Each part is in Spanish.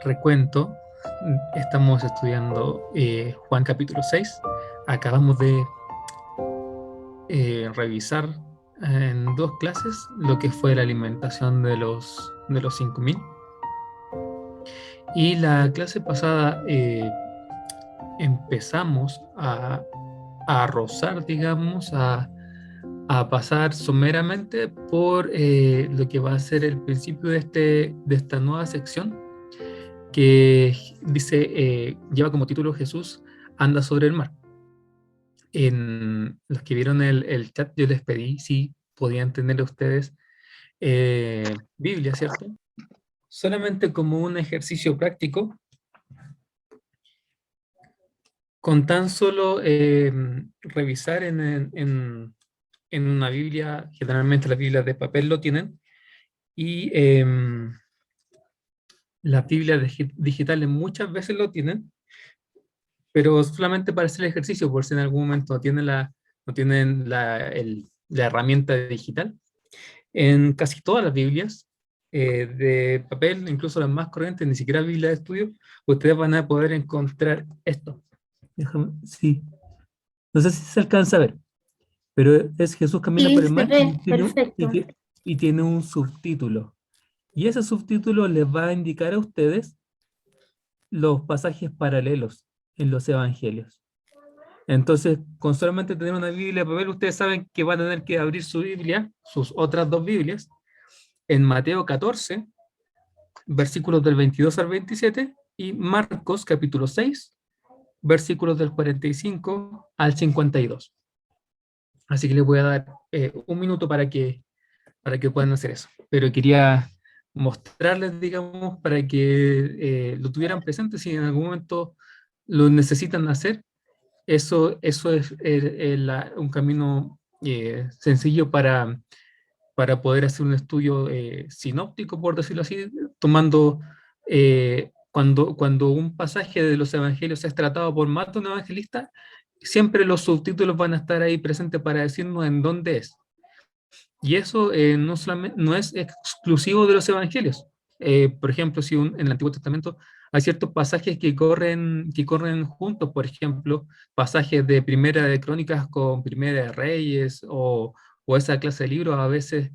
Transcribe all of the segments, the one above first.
recuento. Estamos estudiando Juan capítulo 6. Acabamos de revisar en dos clases lo que fue la alimentación de los 5.000. Y la clase pasada empezamos a rozar, digamos, a pasar someramente por lo que va a ser el principio de esta nueva sección que dice, lleva como título Jesús anda sobre el mar. En los que vieron el chat, yo les pedí si podían tener ustedes Biblia, ¿cierto? Solamente como un ejercicio práctico, con tan solo revisar en una Biblia, generalmente las Biblias de papel lo tienen, y las Biblias digitales muchas veces lo tienen, pero solamente para hacer el ejercicio, por si en algún momento no tienen la herramienta digital. En casi todas las Biblias de papel, incluso las más corrientes, ni siquiera Biblia de estudio, ustedes van a poder encontrar esto. Sí, no sé si se alcanza a ver, pero es Jesús camina por Sí, el se mar ve, perfecto. y tiene un subtítulo. Y ese subtítulo les va a indicar a ustedes los pasajes paralelos en los evangelios. Entonces, con solamente tener una Biblia de papel, ustedes saben que van a tener que abrir su Biblia, sus otras dos Biblias, en Mateo 14, versículos del 22 al 27, y Marcos capítulo 6, versículos del 45 al 52. Así que les voy a dar un minuto para que puedan hacer eso. Pero quería mostrarles, digamos, para que lo tuvieran presente si en algún momento lo necesitan hacer. Eso es un camino sencillo para poder hacer un estudio sinóptico, por decirlo así, tomando cuando un pasaje de los evangelios es tratado por más de un evangelista, siempre los subtítulos van a estar ahí presentes para decirnos en dónde es. Y eso no es exclusivo de los evangelios. Por ejemplo, si en el Antiguo Testamento hay ciertos pasajes que corren juntos, por ejemplo, pasajes de Primera de Crónicas con Primera de Reyes, o esa clase de libros, a veces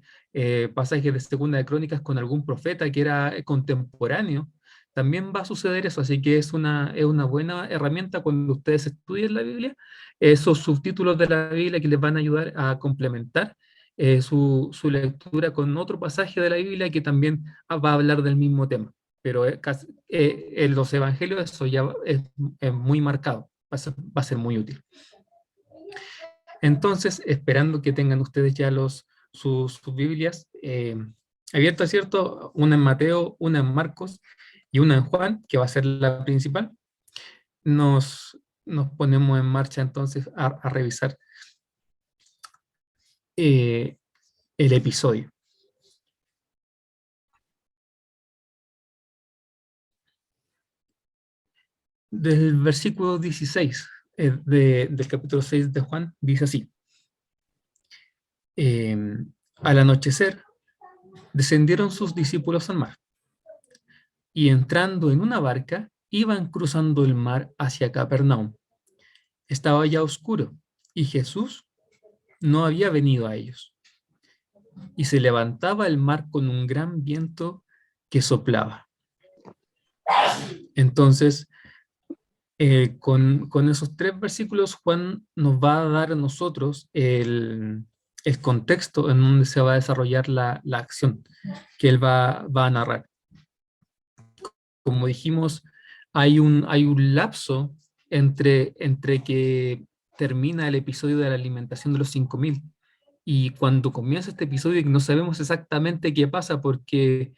pasajes de Segunda de Crónicas con algún profeta que era contemporáneo. También va a suceder eso, así que es una buena herramienta cuando ustedes estudien la Biblia, esos subtítulos de la Biblia que les van a ayudar a complementar su lectura con otro pasaje de la Biblia que también va a hablar del mismo tema. Pero en los evangelios eso ya es muy marcado, va a ser muy útil. Entonces, esperando que tengan ustedes ya sus Biblias abiertas, ¿cierto? Una en Mateo, una en Marcos y una en Juan, que va a ser la principal. Nos ponemos en marcha entonces a revisar el episodio. Del versículo 16 del capítulo 6 de Juan, dice así: eh, al anochecer descendieron sus discípulos al mar, y entrando en una barca, iban cruzando el mar hacia Capernaum. Estaba ya oscuro, y Jesús no había venido a ellos. Y se levantaba el mar con un gran viento que soplaba. Entonces, con esos tres versículos, Juan nos va a dar a nosotros el contexto en donde se va a desarrollar la acción que él va a narrar. Como dijimos, hay un lapso entre que termina el episodio de la alimentación de los 5.000 y cuando comienza este episodio, no sabemos exactamente qué pasa, porque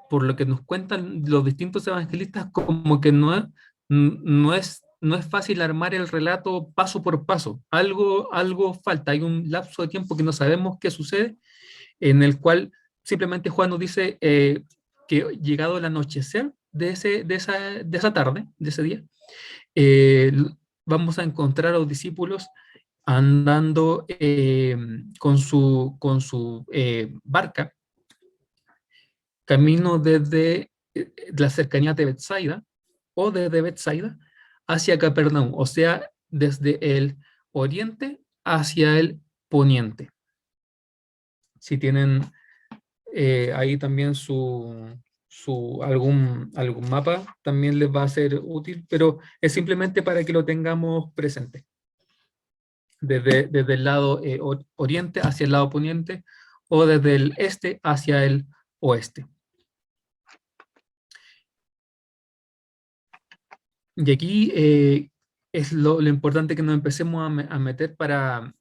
por lo que nos cuentan los distintos evangelistas, como que no es fácil armar el relato paso por paso. Algo falta, hay un lapso de tiempo que no sabemos qué sucede, en el cual simplemente Juan nos dice que llegado el anochecer de esa tarde, de ese día, eh, vamos a encontrar a los discípulos andando con su barca camino desde las cercanías de Betsaida o desde Betsaida hacia Capernaum, o sea, desde el oriente hacia el poniente. Si tienen ahí también algún mapa, también les va a ser útil, pero es simplemente para que lo tengamos presente. Desde el lado oriente hacia el lado poniente o desde el este hacia el oeste. Y aquí es lo importante que nos empecemos a meter para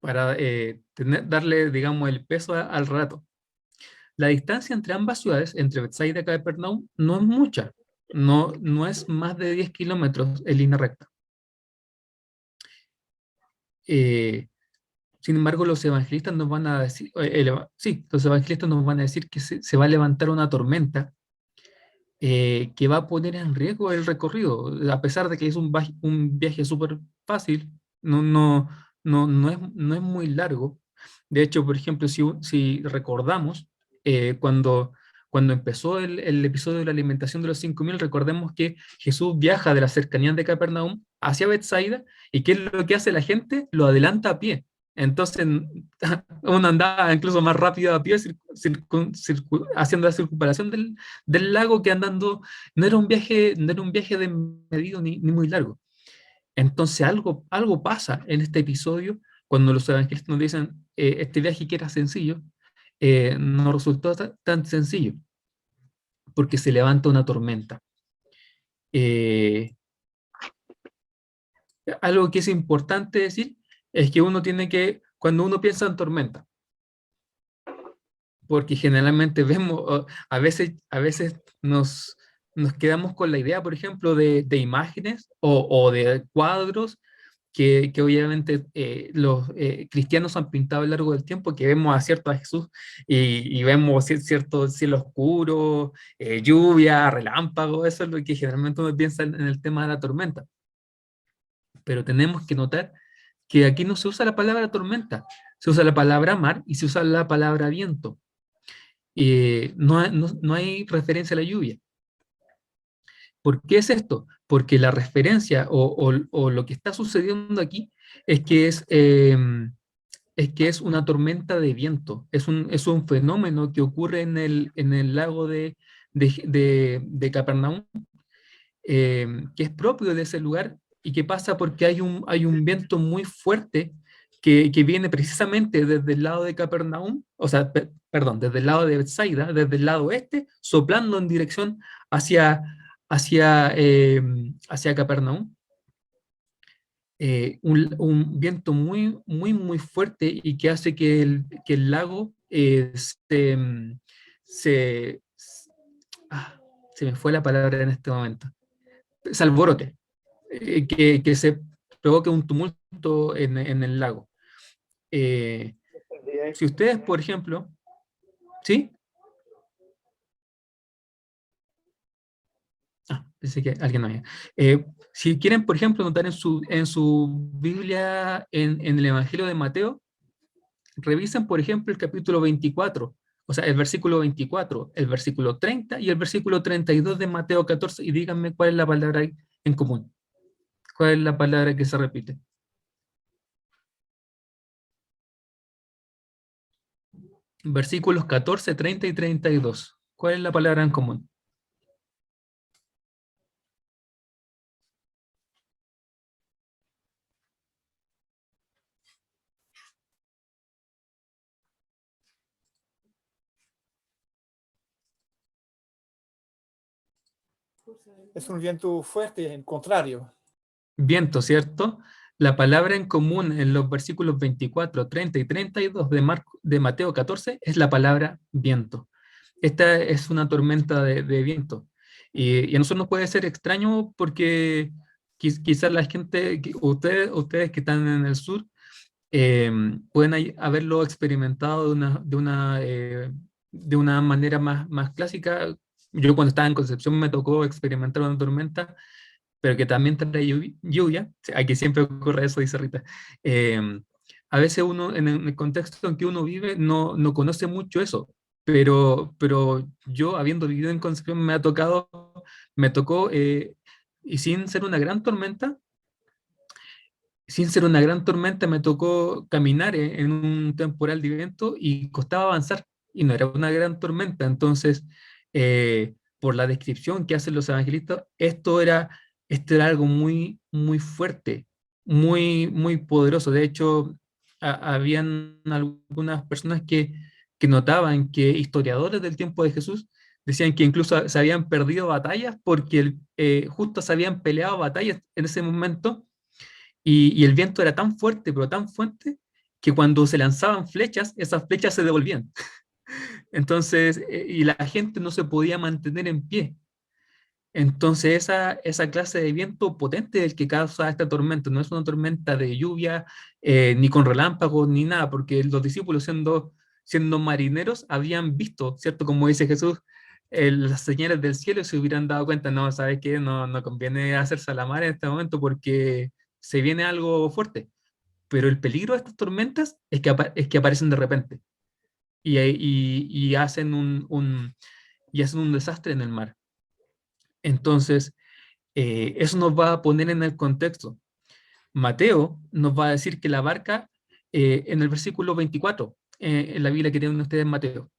darle, digamos, el peso al relato. La distancia entre ambas ciudades, entre Bethsaida y Capernaum, no es mucha. No es más de 10 kilómetros en línea recta. Eh, Sin embargo, los evangelistas nos van a decir, los evangelistas nos van a decir que se va a levantar una tormenta que va a poner en riesgo el recorrido, a pesar de que es un viaje súper fácil, no es muy largo. De hecho, por ejemplo, si recordamos, cuando empezó el episodio de la alimentación de los 5.000, recordemos que Jesús viaja de las cercanías de Capernaum hacia Bethsaida, y ¿qué es lo que hace la gente? Lo adelanta a pie. Entonces, uno andaba incluso más rápido a pie, haciendo la circunvalación del lago, que andando. No era un viaje de medido ni muy largo. Entonces algo pasa en este episodio cuando los evangelistas nos dicen este viaje que era sencillo, no resultó tan sencillo, porque se levanta una tormenta. Eh, Algo que es importante decir es que cuando uno piensa en tormenta, porque generalmente vemos, a veces nos quedamos con la idea, por ejemplo, de imágenes o de cuadros que obviamente los cristianos han pintado a lo largo del tiempo, que vemos a Jesús y vemos cierto cielo oscuro, lluvia, relámpago. Eso es lo que generalmente uno piensa en el tema de la tormenta. Pero tenemos que notar que aquí no se usa la palabra tormenta, se usa la palabra mar y se usa la palabra viento. No hay referencia a la lluvia. ¿Por qué es esto? Porque la referencia o lo que está sucediendo aquí es que es una tormenta de viento, es un fenómeno que ocurre en el lago de Capernaum, que es propio de ese lugar y que pasa porque hay un viento muy fuerte que viene precisamente desde el lado de Capernaum, o sea, perdón, desde el lado de Bethsaida, desde el lado oeste, soplando en dirección hacia, hacia Capernaum. Un viento muy, muy, muy fuerte y que hace que el lago se, ah, se me fue la palabra en este momento, se alborote, que se provoque un tumulto en el lago. Si ustedes, por ejemplo, ¿sí? Pensé que alguien no había. Si quieren, por ejemplo, notar en su Biblia, en el Evangelio de Mateo, revisen, por ejemplo, el capítulo 24, o sea, el versículo 24, el versículo 30 y el versículo 32 de Mateo 14, y díganme cuál es la palabra en común. ¿Cuál es la palabra que se repite? Versículos 14, 30 y 32. ¿Cuál es la palabra en común? Es un viento fuerte, en contrario. Viento, ¿cierto? La palabra en común en los versículos 24, 30 y 32 de Mateo 14 es la palabra viento. Esta es una tormenta de viento. Y a nosotros nos puede ser extraño porque quizás la gente, ustedes que están en el sur, pueden haberlo experimentado de una manera más clásica. Yo cuando estaba en Concepción me tocó experimentar una tormenta, pero que también trae lluvia. Aquí siempre ocurre eso, dice Rita. A veces uno, en el contexto en que uno vive, no conoce mucho eso. pero yo, habiendo vivido en Concepción, me tocó, y sin ser una gran tormenta, me tocó caminar en un temporal de viento y costaba avanzar, y no era una gran tormenta. Entonces, por la descripción que hacen los evangelistas, esto era algo muy, muy fuerte, muy, muy poderoso. De hecho, habían algunas personas que notaban que historiadores del tiempo de Jesús decían que incluso se habían perdido batallas porque justo se habían peleado batallas en ese momento, y el viento era tan fuerte, pero tan fuerte, que cuando se lanzaban flechas, esas flechas se devolvían. Entonces, y la gente no se podía mantener en pie. Entonces, esa clase de viento potente es el que causa esta tormenta. No es una tormenta de lluvia, ni con relámpagos, ni nada, porque los discípulos, siendo marineros, habían visto, ¿cierto? Como dice Jesús, las señales del cielo, y se hubieran dado cuenta, no, ¿sabes qué? No, no conviene hacerse a la mar en este momento porque se viene algo fuerte. Pero el peligro de estas tormentas es que aparecen de repente, y hacen y hacen un desastre en el mar. Entonces, eso nos va a poner en el contexto. Mateo nos va a decir que la barca, en el versículo 24, en la Biblia que tienen ustedes, Mateo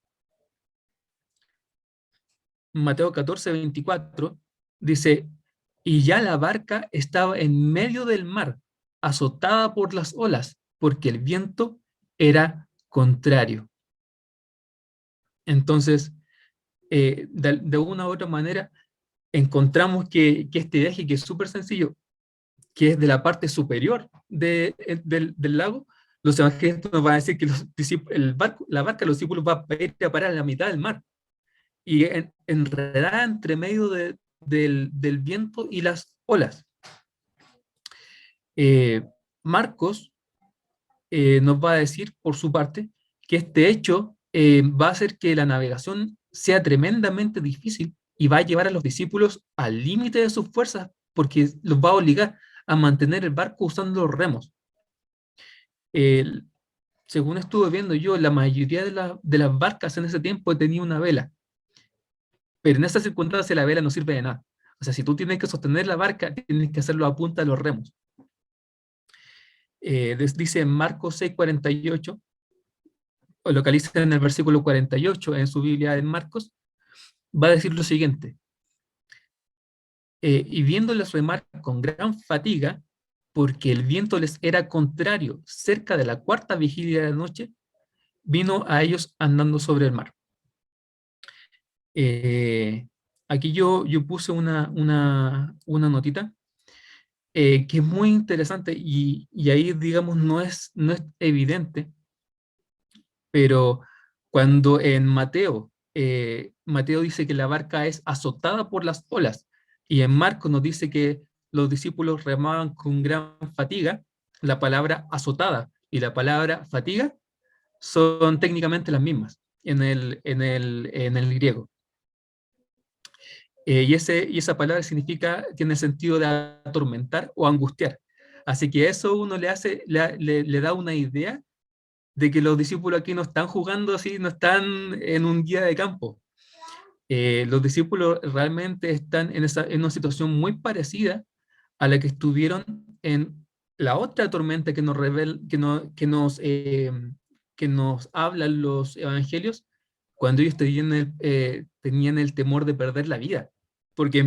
14:24, dice, y ya la barca estaba en medio del mar, azotada por las olas, porque el viento era contrario. Entonces, de una u otra manera, encontramos que este viaje, que es súper sencillo, que es de la parte superior del lago, los evangelistas nos van a decir que la barca de los discípulos va a ir a parar a la mitad del mar, y enredada entre medio del viento y las olas. Eh, Marcos, nos va a decir, por su parte, que este hecho, va a hacer que la navegación sea tremendamente difícil, y va a llevar a los discípulos al límite de sus fuerzas, porque los va a obligar a mantener el barco usando los remos. El- Según estuve viendo yo, la mayoría de las barcas en ese tiempo tenía una vela, pero en esa circunstancia la vela no sirve de nada. O sea, si tú tienes que sostener la barca, tienes que hacerlo a punta de los remos. Dice en Marcos 6:48, o localiza en el versículo 48 en su Biblia en Marcos, va a decir lo siguiente: y viéndoles remar con gran fatiga, porque el viento les era contrario, cerca de la cuarta vigilia de la noche, vino a ellos andando sobre el mar. Eh, Aquí yo puse una notita, que es muy interesante, y ahí, digamos, no es evidente, pero cuando en Mateo, Mateo dice que la barca es azotada por las olas, y en Marcos nos dice que los discípulos remaban con gran fatiga, la palabra azotada y la palabra fatiga son técnicamente las mismas en el griego. Y esa palabra tiene sentido de atormentar o angustiar. Así que eso uno le da una idea de que los discípulos aquí no están jugando así, no están en un día de campo. Los discípulos realmente están en una situación muy parecida a la que estuvieron en la otra tormenta que nos hablan los evangelios, cuando ellos tenían el temor de perder la vida, porque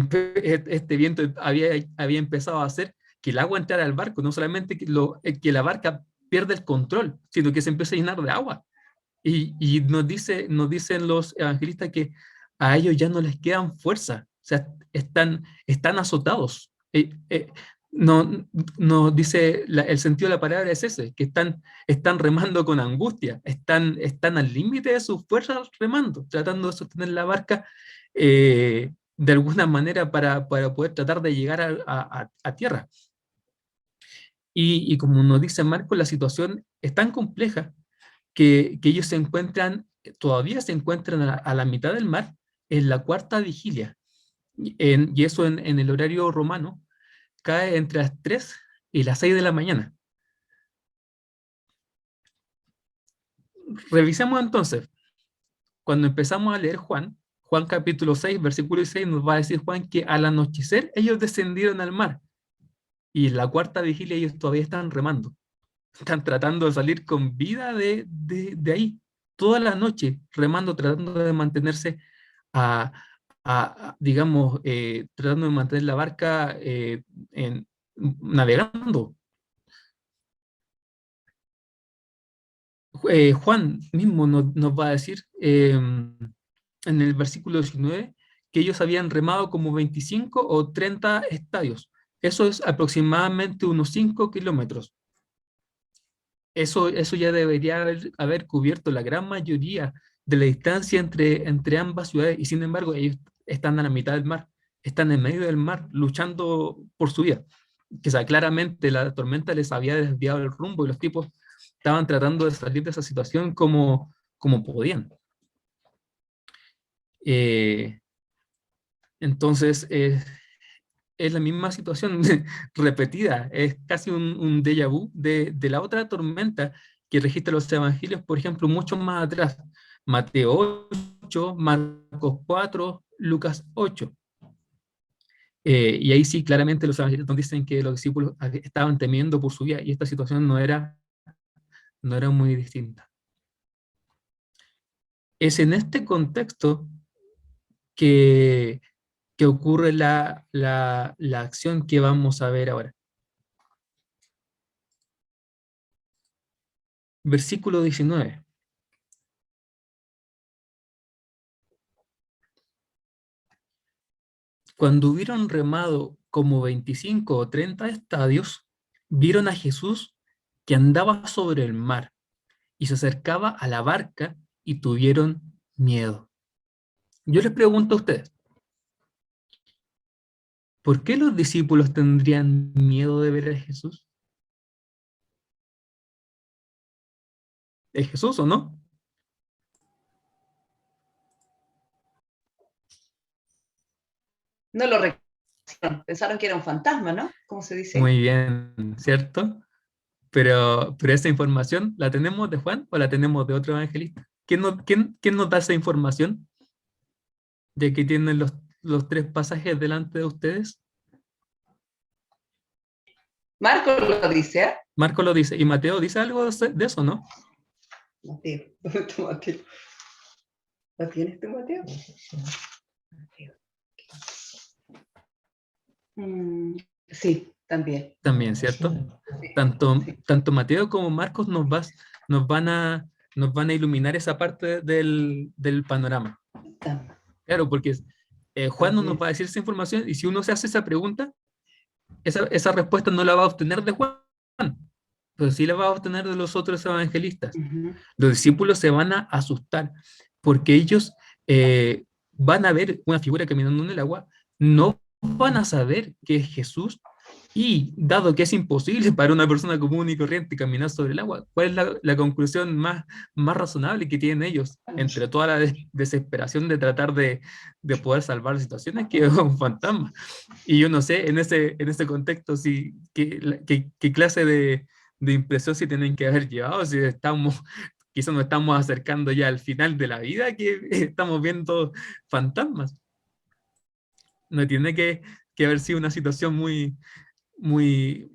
este viento había empezado a hacer que el agua entrara al barco, no solamente que la barca pierde el control, sino que se empieza a llenar de agua. Y nos dicen los evangelistas que a ellos ya no les quedan fuerzas, o sea, están azotados. No, no dice, el sentido de la palabra es ese, que están remando con angustia, están al límite de sus fuerzas remando, tratando de sostener la barca, de alguna manera, para poder tratar de llegar a tierra. Y como nos dice Marco, la situación es tan compleja que ellos todavía se encuentran a la mitad del mar, en la cuarta vigilia. Y eso en el horario romano cae entre las 3 y las 6 de la mañana. Revisemos entonces. cuando empezamos a leer Juan capítulo 6, versículo 6, nos va a decir Juan que al anochecer ellos descendieron al mar y en la cuarta vigilia ellos todavía están remando. Están tratando de salir con vida de ahí, toda la noche, remando, tratando de mantenerse a, digamos, tratando de mantener la barca navegando. Juan mismo nos va a decir en el versículo 19 que ellos habían remado como 25 o 30 estadios. Eso es aproximadamente unos 5 kilómetros. Eso ya debería haber cubierto la gran mayoría de la distancia entre ambas ciudades y sin embargo ellos están a la mitad del mar, están en medio del mar luchando por su vida. Que sea, claramente la tormenta les había desviado el rumbo y los tipos estaban tratando de salir de esa situación como podían. Eh, entonces, es la misma situación repetida, es casi un déjà vu de la otra tormenta que registra los evangelios, por ejemplo, mucho más atrás, Mateo 8, Marcos 4, Lucas 8. Y ahí sí, claramente los evangelios nos dicen que los discípulos estaban temiendo por su vida y esta situación no era muy distinta. Es en este contexto que, que ocurre la acción que vamos a ver ahora. Versículo 19. Cuando hubieron remado como 25 o 30 estadios, vieron a Jesús que andaba sobre el mar y se acercaba a la barca y tuvieron miedo. Yo les pregunto a ustedes, ¿por qué los discípulos tendrían miedo de ver a Jesús? ¿Es Jesús o no? No lo reconocieron, pensaron que era un fantasma, ¿no? ¿Cómo se dice? Muy bien, ¿cierto? Pero esa información, ¿la tenemos de Juan o la tenemos de otro evangelista? ¿Quién nos da esa información? Ya que tienen los tres pasajes delante de ustedes. Marco lo dice, ¿eh? Marco lo dice, y Mateo dice algo de eso, ¿no? Mateo, ¿dónde está Mateo? ¿Lo tienes tú, Mateo? Mateo. Sí, también. También, ¿cierto? Sí. Tanto Mateo como Marcos nos van a iluminar esa parte del panorama. Claro, porque Juan no nos va a decir esa información y si uno se hace esa pregunta, esa respuesta no la va a obtener de Juan, pero sí la va a obtener de los otros evangelistas. Los discípulos se van a asustar porque ellos van a ver una figura caminando en el agua, no van a saber que es Jesús y dado que es imposible para una persona común y corriente caminar sobre el agua, ¿cuál es la conclusión más razonable que tienen ellos entre toda la desesperación de tratar de poder salvar situaciones? Que es un fantasma. Y yo no sé en ese contexto qué clase de impresión si tienen que haber llevado, si quizás nos estamos acercando ya al final de la vida, que estamos viendo fantasmas. No tiene que haber sido una situación muy, muy,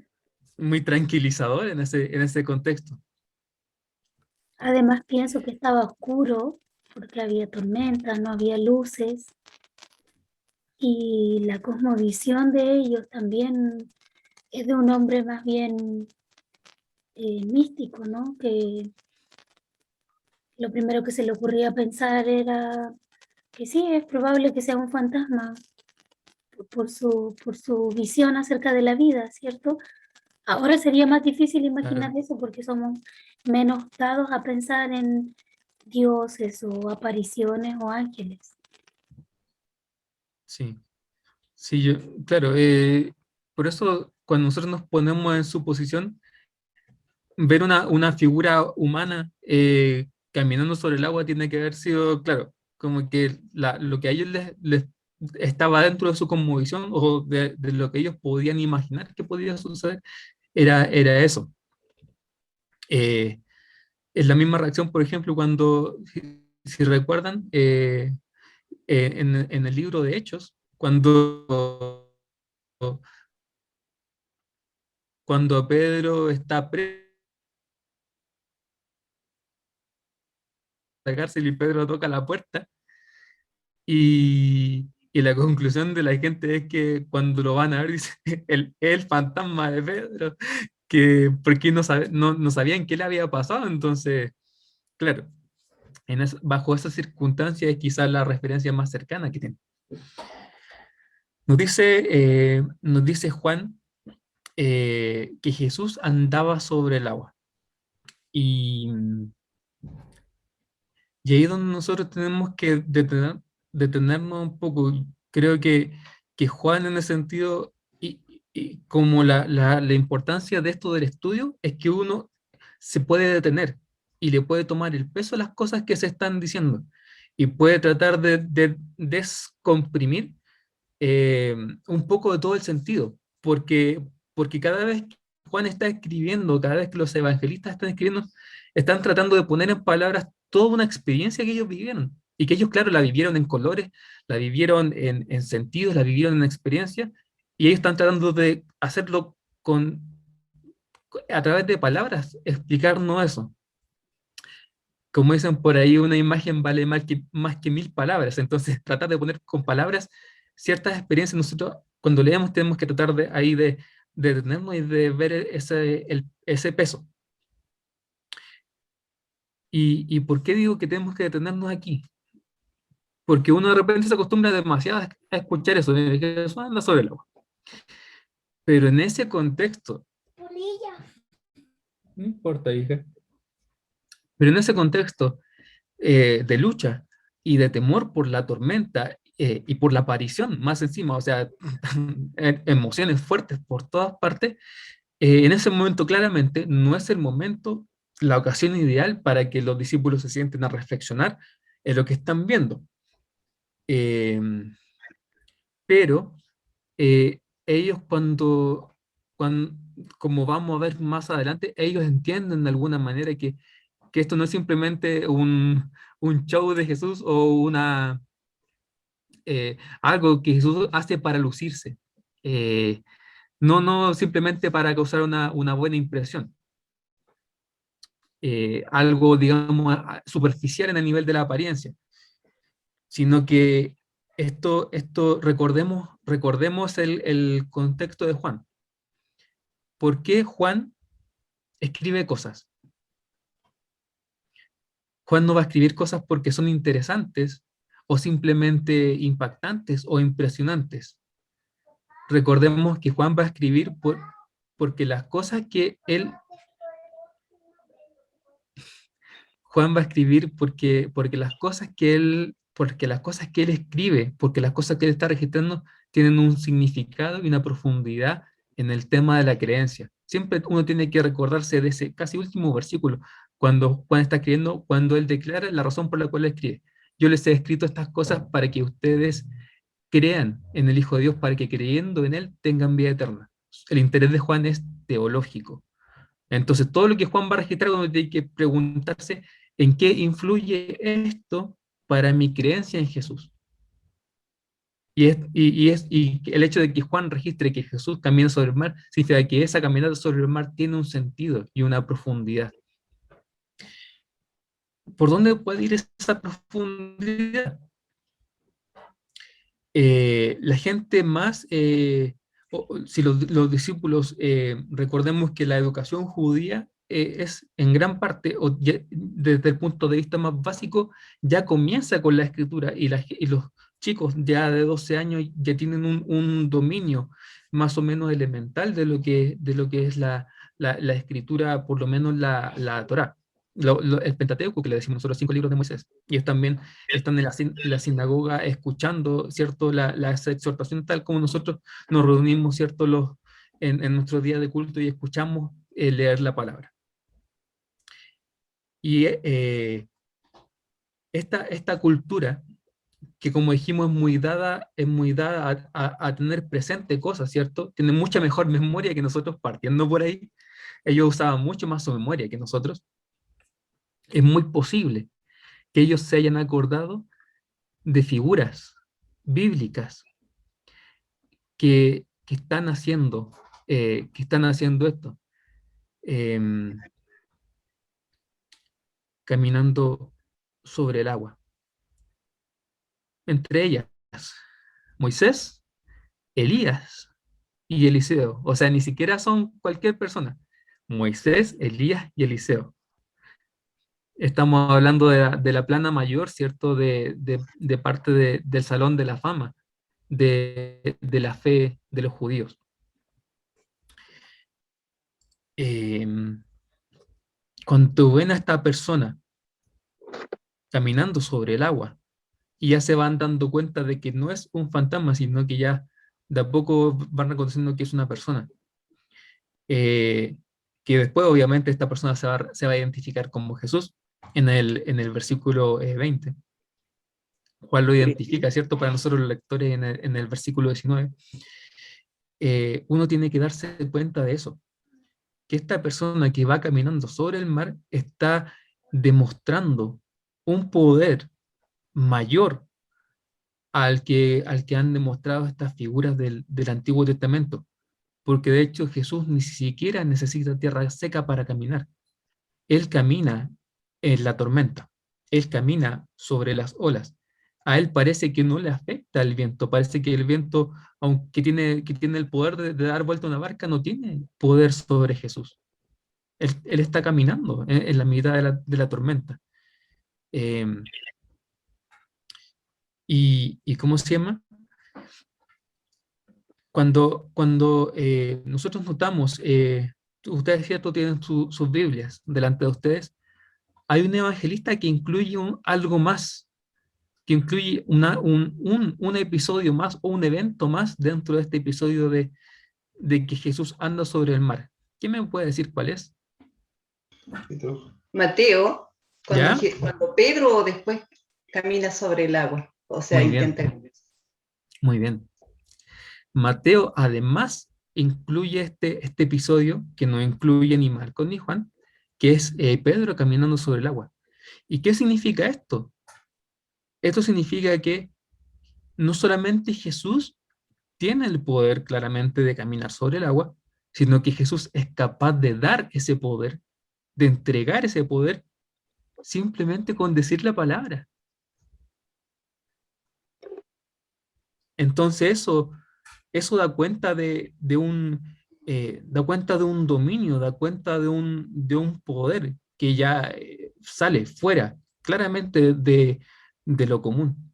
muy tranquilizadora en ese contexto. Además pienso que estaba oscuro porque había tormenta, no había luces y la cosmovisión de ellos también es de un hombre más bien místico, ¿no? Que lo primero que se le ocurría pensar era que sí, es probable que sea un fantasma por su visión acerca de la vida, ¿cierto? Ahora sería más difícil imaginar eso porque somos menos dados a pensar en dioses o apariciones o ángeles. Sí, sí, claro, por eso cuando nosotros nos ponemos en su posición, ver una figura humana caminando sobre el agua tiene que haber sido, claro, como que lo que a ellos les estaba dentro de su cosmovisión o de lo que ellos podían imaginar que podía suceder, era eso. Es la misma reacción, por ejemplo, cuando si recuerdan, en el libro de Hechos, cuando Pedro está preso en la cárcel y Pedro toca la puerta, y la conclusión de la gente es que cuando lo van a ver, dice, el fantasma de Pedro, que porque no sabían qué le había pasado. Entonces, claro, bajo esas circunstancias es quizás la referencia más cercana que tiene. Nos dice Juan que Jesús andaba sobre el agua. Y, y ahí es donde nosotros tenemos que detenernos un poco. Creo que Juan en ese sentido, y como la importancia de esto del estudio, es que uno se puede detener y le puede tomar el peso a las cosas que se están diciendo y puede tratar de descomprimir un poco de todo el sentido, porque cada vez que Juan está escribiendo, cada vez que los evangelistas están escribiendo, están tratando de poner en palabras toda una experiencia que ellos vivieron, y que ellos, claro, la vivieron en colores, la vivieron en sentidos, la vivieron en experiencia, y ellos están tratando de hacerlo a través de palabras, explicarnos eso. Como dicen por ahí, una imagen vale más que 1000 palabras. Entonces, tratar de poner con palabras ciertas experiencias, nosotros cuando leemos tenemos que tratar de detenernos y de ver ese peso. ¿Y por qué digo que tenemos que detenernos aquí? Porque uno de repente se acostumbra demasiado a escuchar eso, de que eso anda sobre el agua. Pero en ese contexto, no importa, hija, pero en ese contexto de lucha y de temor por la tormenta y por la aparición más encima, o sea, emociones fuertes por todas partes, en ese momento claramente no es el momento, la ocasión ideal para que los discípulos se sienten a reflexionar en lo que están viendo. Eh, pero ellos cuando, como vamos a ver más adelante, ellos entienden de alguna manera que esto no es simplemente un show de Jesús o algo que Jesús hace para lucirse. No simplemente para causar una buena impresión. Algo, digamos, superficial en el nivel de la apariencia, sino que recordemos el contexto de Juan. ¿Por qué Juan escribe cosas? Juan no va a escribir cosas porque son interesantes o simplemente impactantes o impresionantes. Recordemos que Juan va a escribir porque las cosas que él... Juan va a escribir porque las cosas que él escribe, porque las cosas que él está registrando tienen un significado y una profundidad en el tema de la creencia. Siempre uno tiene que recordarse de ese casi último versículo, cuando Juan está escribiendo, cuando él declara la razón por la cual escribe. Yo les he escrito estas cosas para que ustedes crean en el Hijo de Dios, para que creyendo en él tengan vida eterna. El interés de Juan es teológico. Entonces, todo lo que Juan va a registrar, uno tiene que preguntarse en qué influye esto para mi creencia en Jesús. Y el hecho de que Juan registre que Jesús camina sobre el mar, significa que esa caminata sobre el mar tiene un sentido y una profundidad. ¿Por dónde puede ir esa profundidad? La gente más, si los discípulos, recordemos que la educación judía es en gran parte, desde el punto de vista más básico, ya comienza con la escritura, y los chicos ya de 12 años ya tienen un dominio más o menos elemental de lo que es la escritura, por lo menos la Torá. El Pentateuco, que le decimos nosotros, los 5 libros de Moisés. Y ellos también están en la sinagoga escuchando, ¿cierto?, las exhortaciones, tal como nosotros nos reunimos, ¿cierto?, en nuestro día de culto y escuchamos leer la palabra. Y esta cultura, que como dijimos es muy dada a tener presente cosas, ¿cierto? Tiene mucha mejor memoria que nosotros, partiendo por ahí. Ellos usaban mucho más su memoria que nosotros. Es muy posible que ellos se hayan acordado de figuras bíblicas que están haciendo esto, em, caminando sobre el agua. Entre ellas, Moisés, Elías y Eliseo. O sea, ni siquiera son cualquier persona. Moisés, Elías y Eliseo. Estamos hablando de la plana mayor, ¿cierto? De parte del Salón de la Fama, de la fe de los judíos. Cuando ven a esta persona caminando sobre el agua, y ya se van dando cuenta de que no es un fantasma, sino que ya de a poco van reconociendo que es una persona. Que después obviamente esta persona se va a identificar como Jesús en el versículo 20. Juan lo identifica, ¿cierto? Para nosotros los lectores en el versículo 19. Uno tiene que darse cuenta de eso, que esta persona que va caminando sobre el mar está demostrando un poder mayor al que han demostrado estas figuras del Antiguo Testamento, porque de hecho Jesús ni siquiera necesita tierra seca para caminar. Él camina en la tormenta, Él camina sobre las olas. A Él parece que no le afecta el viento, parece que el viento, aunque tiene el poder de dar vuelta a una barca, no tiene poder sobre Jesús. Él está caminando en la mitad de la tormenta. ¿Y cómo se llama? Cuando nosotros notamos, ustedes cierto tienen sus Biblias delante de ustedes, hay un evangelista que incluye algo más, que incluye un episodio más o un evento más dentro de este episodio de que Jesús anda sobre el mar. ¿Quién me puede decir cuál es? Mateo, ¿Ya? cuando Pedro después camina sobre el agua, o sea, Muy bien. intenta. Muy bien. Mateo además incluye este episodio que no incluye ni Marcos ni Juan, que es Pedro caminando sobre el agua. ¿Y qué significa esto? Esto significa que no solamente Jesús tiene el poder claramente de caminar sobre el agua, sino que Jesús es capaz de dar ese poder, de entregar ese poder simplemente con decir la palabra. Entonces eso da cuenta da cuenta de un dominio, da cuenta de un poder que ya sale fuera claramente de lo común.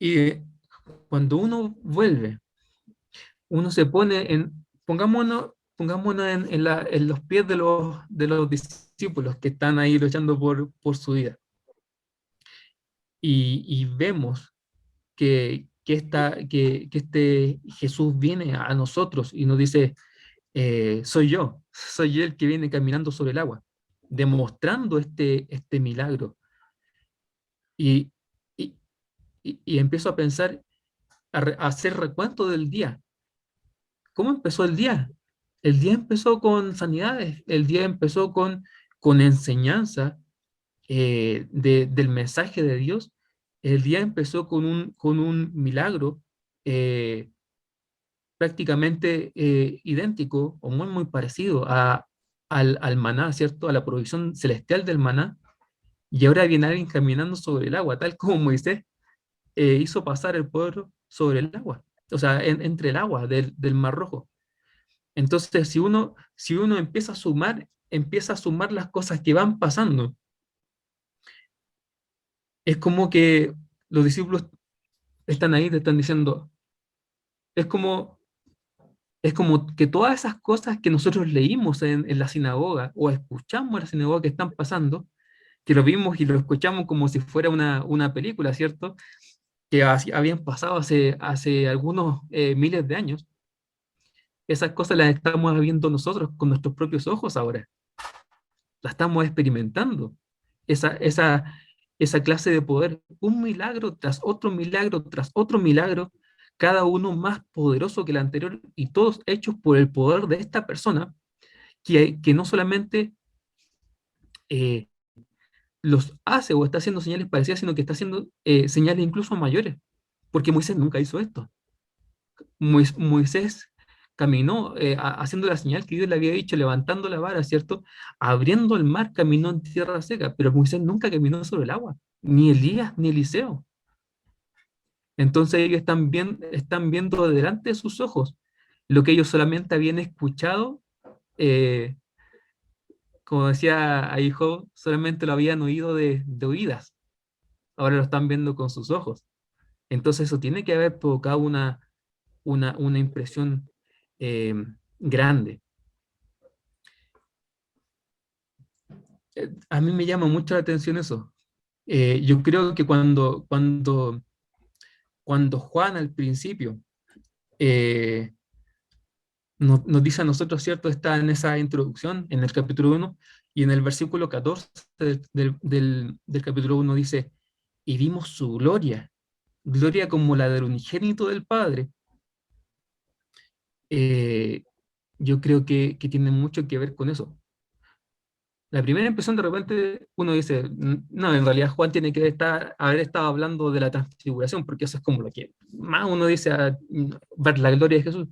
Y cuando uno vuelve, uno se pone pongámonos en los pies de los discípulos que están ahí luchando por su vida. Y vemos que este Jesús viene a nosotros y nos dice, soy yo el que viene caminando sobre el agua, demostrando este milagro. Y, y, y empiezo a pensar, a hacer recuento del día. ¿Cómo empezó el día? El día empezó con sanidades, el día empezó con enseñanza del mensaje de Dios. El día empezó con un milagro prácticamente idéntico o muy parecido al maná, ¿cierto? A la provisión celestial del maná. Y ahora viene alguien caminando sobre el agua, tal como Moisés hizo pasar el pueblo sobre el agua, o sea, entre el agua del Mar Rojo. Entonces, si uno empieza a sumar las cosas que van pasando, es como que los discípulos están ahí, te están diciendo, es como, es como que todas esas cosas que nosotros leímos en la sinagoga o escuchamos en la sinagoga que están pasando, que lo vimos y lo escuchamos como si fuera una película, ¿cierto? Que habían pasado hace algunos miles de años. Esas cosas las estamos viendo nosotros con nuestros propios ojos ahora. Las estamos experimentando. Esa clase de poder, un milagro tras otro milagro, cada uno más poderoso que el anterior y todos hechos por el poder de esta persona que no solamente eh, los hace o está haciendo señales parecidas, sino que está haciendo señales incluso mayores, porque Moisés nunca hizo esto. Moisés caminó haciendo la señal que Dios le había dicho, levantando la vara, ¿cierto? Abriendo el mar, caminó en tierra seca, pero Moisés nunca caminó sobre el agua, ni Elías ni Eliseo. Entonces ellos están viendo delante de sus ojos lo que ellos solamente habían escuchado, eh, como decía ahí Job, solamente lo habían oído de oídas, ahora lo están viendo con sus ojos. Entonces eso tiene que haber provocado una impresión eh, grande. A mí me llama mucho la atención eso. Yo creo que cuando Juan al principio eh, nos dice a nosotros, ¿cierto? Está en esa introducción, en el capítulo 1, y en el versículo 14 del capítulo 1 dice, y vimos su gloria, gloria como la del unigénito del Padre. Yo creo que tiene mucho que ver con eso. La primera impresión, de repente uno dice, no, en realidad Juan tiene que haber estado hablando de la transfiguración, porque eso es como lo que más uno dice, ver la gloria de Jesús.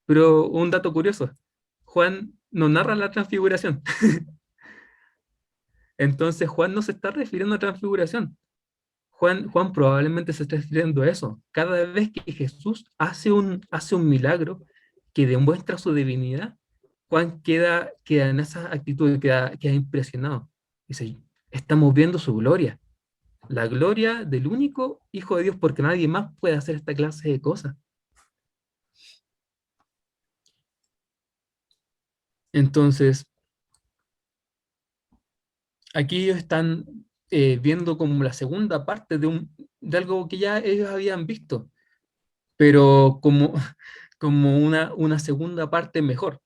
Pero un dato curioso, Juan no narra la transfiguración. Entonces Juan no se está refiriendo a transfiguración. Juan probablemente se está refiriendo a eso. Cada vez que Jesús hace un milagro que demuestra su divinidad, Juan queda en esa actitud, queda impresionado. Dice, estamos viendo su gloria, la gloria del único Hijo de Dios, porque nadie más puede hacer esta clase de cosas. Entonces, aquí ellos están viendo como la segunda parte de algo que ya ellos habían visto, pero como una segunda parte mejor.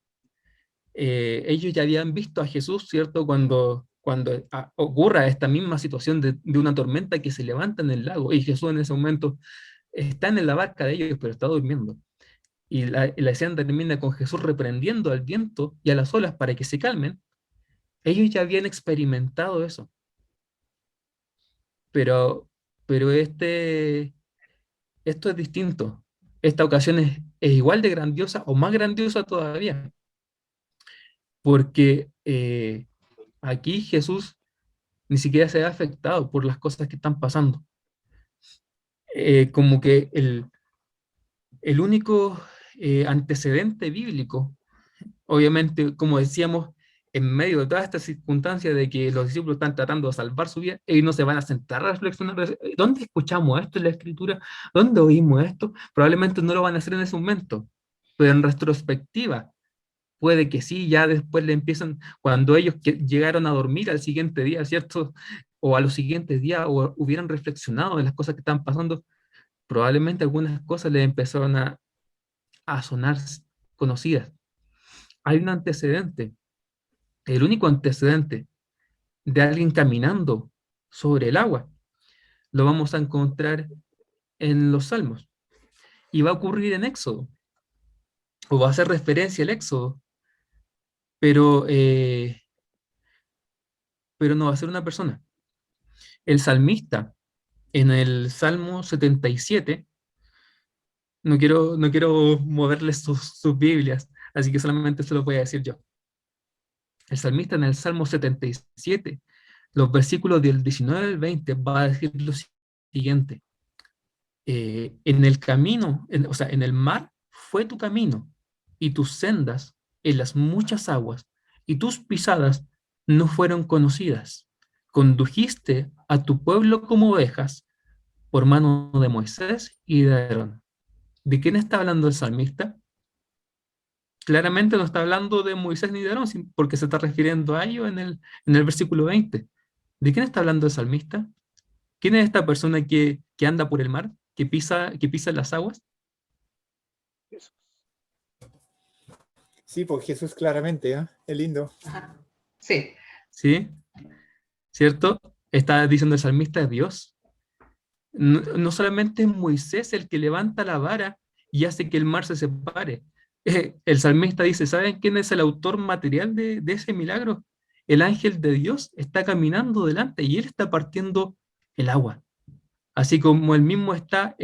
Ellos ya habían visto a Jesús, ¿cierto? Cuando ocurra esta misma situación de una tormenta que se levanta en el lago, y Jesús en ese momento está en la barca de ellos, pero está durmiendo. Y la escena termina con Jesús reprendiendo al viento y a las olas para que se calmen. Ellos ya habían experimentado eso. Pero esto es distinto. Esta ocasión es igual de grandiosa o más grandiosa todavía, porque aquí Jesús ni siquiera se ve afectado por las cosas que están pasando. Como que el único antecedente bíblico, obviamente, como decíamos, en medio de toda esta circunstancia de que los discípulos están tratando de salvar su vida, ellos no se van a sentar a reflexionar. ¿Dónde escuchamos esto en la Escritura? ¿Dónde oímos esto? Probablemente no lo van a hacer en ese momento, pero en retrospectiva, puede que sí, ya después le empiezan, cuando ellos llegaron a dormir al siguiente día, ¿cierto? O a los siguientes días, o hubieran reflexionado de las cosas que están pasando, probablemente algunas cosas les empezaron a sonar conocidas. Hay un antecedente, el único antecedente de alguien caminando sobre el agua, lo vamos a encontrar en los Salmos, y va a ocurrir en Éxodo, o va a hacer referencia al Éxodo, pero no va a ser una persona. El salmista, en el Salmo 77, no quiero moverles sus Biblias, así que solamente se lo voy a decir yo. El salmista en el Salmo 77, los versículos del 19 al 20, va a decir lo siguiente. En el camino, o sea, en el mar fue tu camino, y tus sendas en las muchas aguas, y tus pisadas no fueron conocidas. Condujiste a tu pueblo como ovejas por mano de Moisés y de Aarón. ¿De quién está hablando el salmista? Claramente no está hablando de Moisés ni de Aarón, porque se está refiriendo a ellos en el versículo 20. ¿De quién está hablando el salmista? ¿Quién es esta persona que anda por el mar, que pisa las aguas? Jesús. Sí, por Jesús claramente, ¿eh? Es lindo. Ajá. Sí. ¿Sí? ¿Cierto? Está diciendo el salmista, Dios. No solamente es Moisés el que levanta la vara y hace que el mar se separe. El salmista dice, ¿saben quién es el autor material de ese milagro? el ángel de Dios está caminando delante y él está partiendo el agua. Así como él mismo está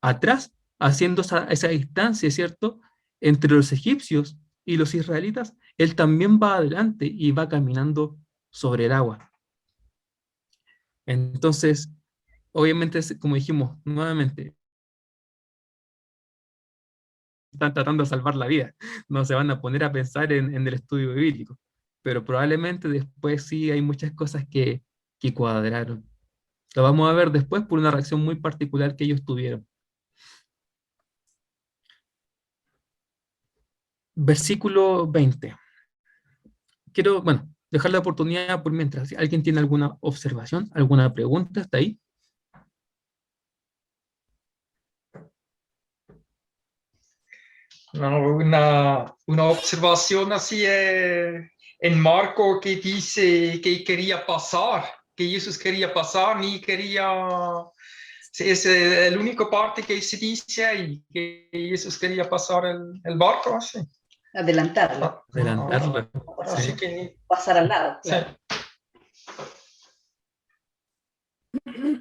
atrás, haciendo esa distancia, ¿cierto? Entre los egipcios y los israelitas, él también va adelante y va caminando sobre el agua. Entonces, obviamente, como dijimos nuevamente, están tratando de salvar la vida, no se van a poner a pensar en el estudio bíblico, pero probablemente después sí hay muchas cosas que cuadraron. Lo vamos a ver después por una reacción muy particular que ellos tuvieron. Versículo 20. Quiero, bueno, dejar la oportunidad por mientras. Si alguien tiene alguna observación, alguna pregunta, ¿está ahí? No, una observación así en Marco que dice que quería pasar, que Jesús quería pasar, ni quería... Es el único parte que se dice ahí, que Jesús quería pasar el barco, así. Adelantarlo, Adelantarlo. Así Sí. que... pasar al lado. Sí. Claro.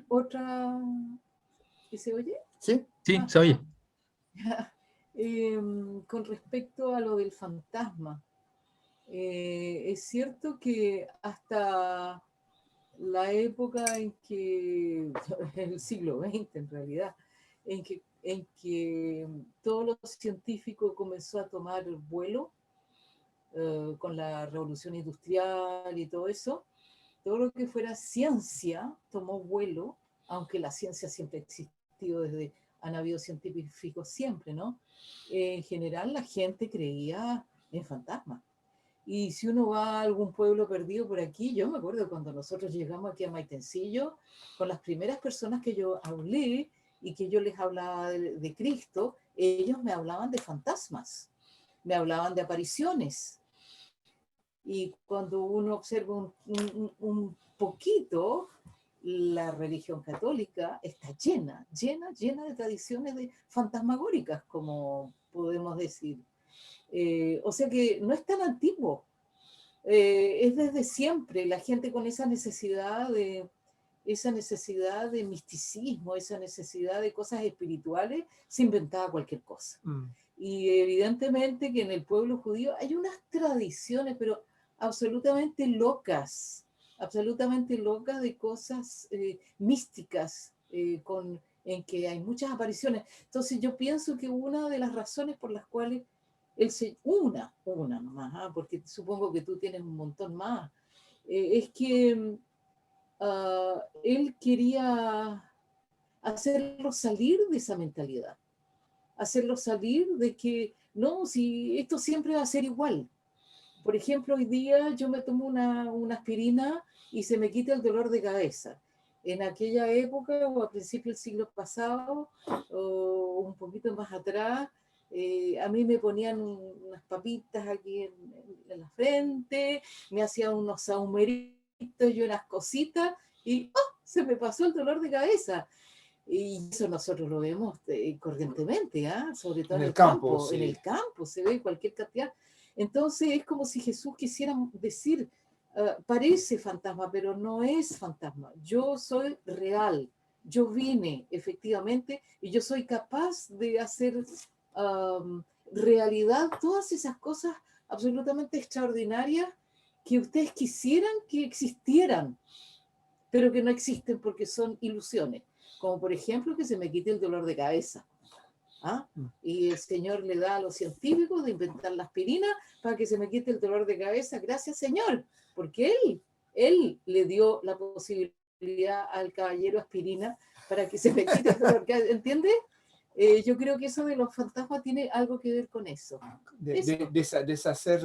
Otra que se oye. ¿Sí? Sí, se oye. Con respecto a lo del fantasma, es cierto que hasta la época en que, el siglo XX en realidad, en que todo lo científico comenzó a tomar vuelo con la revolución industrial y todo eso, todo lo que fuera ciencia tomó vuelo, aunque la ciencia siempre ha existido desde, han habido científicos siempre, ¿no? En general la gente creía en fantasmas. Y si uno va a algún pueblo perdido por aquí, yo me acuerdo cuando nosotros llegamos aquí a Maitencillo, con las primeras personas que yo hablé y que yo les hablaba de Cristo, ellos me hablaban de fantasmas, me hablaban de apariciones. Y cuando uno observa un poquito, la religión católica está llena de tradiciones de fantasmagóricas, como podemos decir. O sea que no es tan antiguo, es desde siempre la gente con esa necesidad de misticismo, esa necesidad de cosas espirituales, se inventaba cualquier cosa. Y evidentemente que en el pueblo judío hay unas tradiciones, pero absolutamente locas de cosas místicas, en que hay muchas apariciones. Entonces yo pienso que una de las razones por las cuales una nomás, porque supongo que tú tienes un montón más, es que él quería hacerlo salir de esa mentalidad, hacerlo salir de que no, si esto siempre va a ser igual. Por ejemplo, hoy día yo me tomo una aspirina y se me quita el dolor de cabeza. En aquella época, o a principios del siglo pasado, o un poquito más atrás, a mí me ponían unas papitas aquí en la frente, me hacían unos sahumeritos y unas cositas, y se me pasó el dolor de cabeza. Y eso nosotros lo vemos corrientemente, sobre todo en el campo. Sí. En el campo se ve cualquier cantidad. Entonces es como si Jesús quisiera decir, parece fantasma, pero no es fantasma. Yo soy real, yo vine efectivamente y yo soy capaz de hacer realidad todas esas cosas absolutamente extraordinarias que ustedes quisieran que existieran, pero que no existen porque son ilusiones. Como por ejemplo que se me quite el dolor de cabeza. Y el Señor le da a los científicos de inventar la aspirina para que se me quite el dolor de cabeza. Gracias, Señor, porque Él le dio la posibilidad al caballero aspirina para que se me quite el dolor de cabeza. ¿Entiendes? Yo creo que eso de los fantasmas tiene algo que ver con eso. Deshacer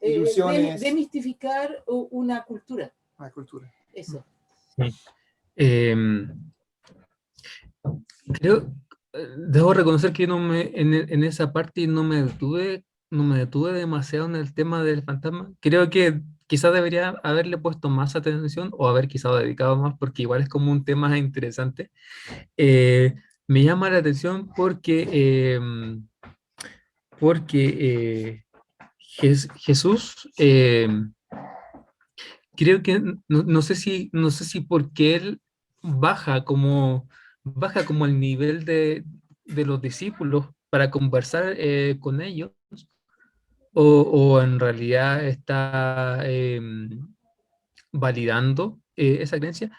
ilusiones. Demistificar una cultura. Una cultura. Eso. Sí. Debo reconocer que en esa parte no me detuve demasiado en el tema del fantasma. Creo que quizás debería haberle puesto más atención o haber quizás dedicado más, porque igual es como un tema interesante. Me llama la atención porque Jesús creo que no sé si porque él baja como al nivel de los discípulos para conversar con ellos, o en realidad está validando esa creencia,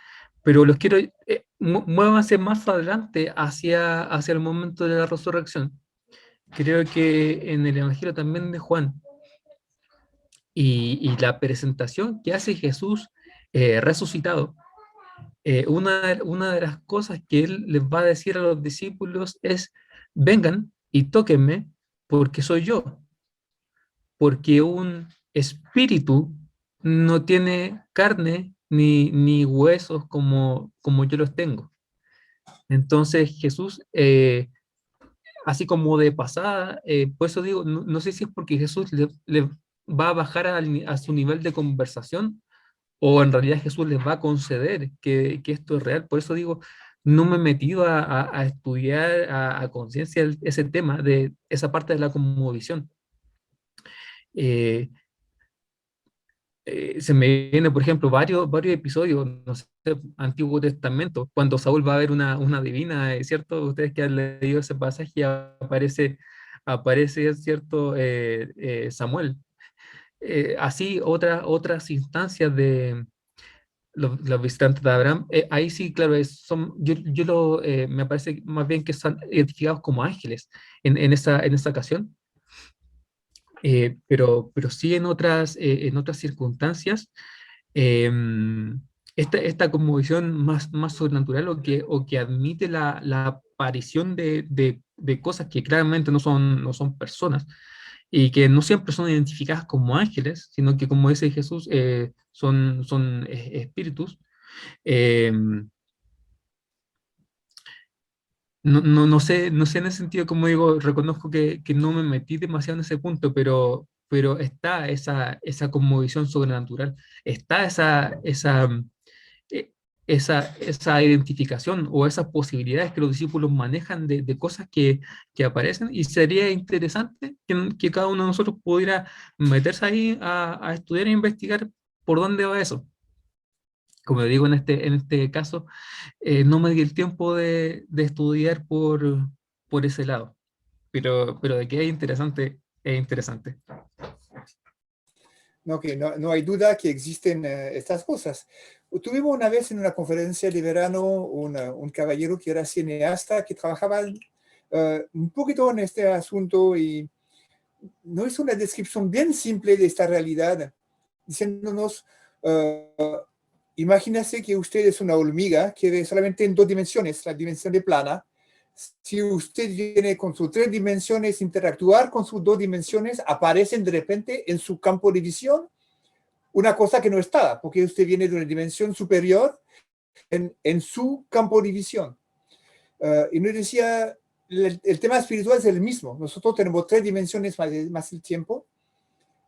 pero los quiero, muévanse más adelante hacia el momento de la resurrección. Creo que en el Evangelio también de Juan y la presentación que hace Jesús resucitado, una de las cosas que él les va a decir a los discípulos es, vengan y tóquenme porque soy yo, porque un espíritu no tiene carne ni huesos como yo los tengo. Entonces Jesús, así como de pasada, por eso digo, no sé si es porque Jesús le va a bajar a su nivel de conversación o en realidad Jesús les va a conceder que esto es real. Por eso digo, no me he metido a estudiar a conciencia ese tema de esa parte de la cosmovisión. Eh, Se me viene, por ejemplo, varios episodios, no sé, Antiguo Testamento, cuando Saúl va a ver una divina, ¿es cierto? Ustedes que han leído ese pasaje, aparece ¿es cierto? Samuel. Así, otras instancias de los visitantes de Abraham, ahí sí, claro, me parece más bien que son identificados como ángeles en esa ocasión. Pero sí en otras circunstancias, eh, esta cosmovisión más sobrenatural o que admite la aparición de cosas que claramente no son personas y que no siempre son identificadas como ángeles, sino que como dice Jesús, son espíritus. eh, no sé en ese sentido, como digo, reconozco que no me metí demasiado en ese punto, pero está esa conmovisión sobrenatural, está eh, esa identificación o esas posibilidades que los discípulos manejan de cosas que aparecen, y sería interesante que cada uno de nosotros pudiera meterse ahí a estudiar e investigar por dónde va eso. Como digo, en este caso, no me di el tiempo de estudiar por ese lado, pero de que es interesante, es interesante. No, no hay duda que existen estas cosas. Tuvimos una vez en una conferencia de verano un caballero que era cineasta, que trabajaba un poquito en este asunto y nos hizo una descripción bien simple de esta realidad, diciéndonos, imagínese que usted es una hormiga que ve solamente en 2 dimensiones, la dimensión de plana. Si usted viene con sus 3 dimensiones, interactuar con sus 2 dimensiones, aparecen de repente en su campo de visión una cosa que no estaba, porque usted viene de una dimensión superior en su campo de visión. Y nos decía, el tema espiritual es el mismo. Nosotros tenemos 3 dimensiones más el tiempo,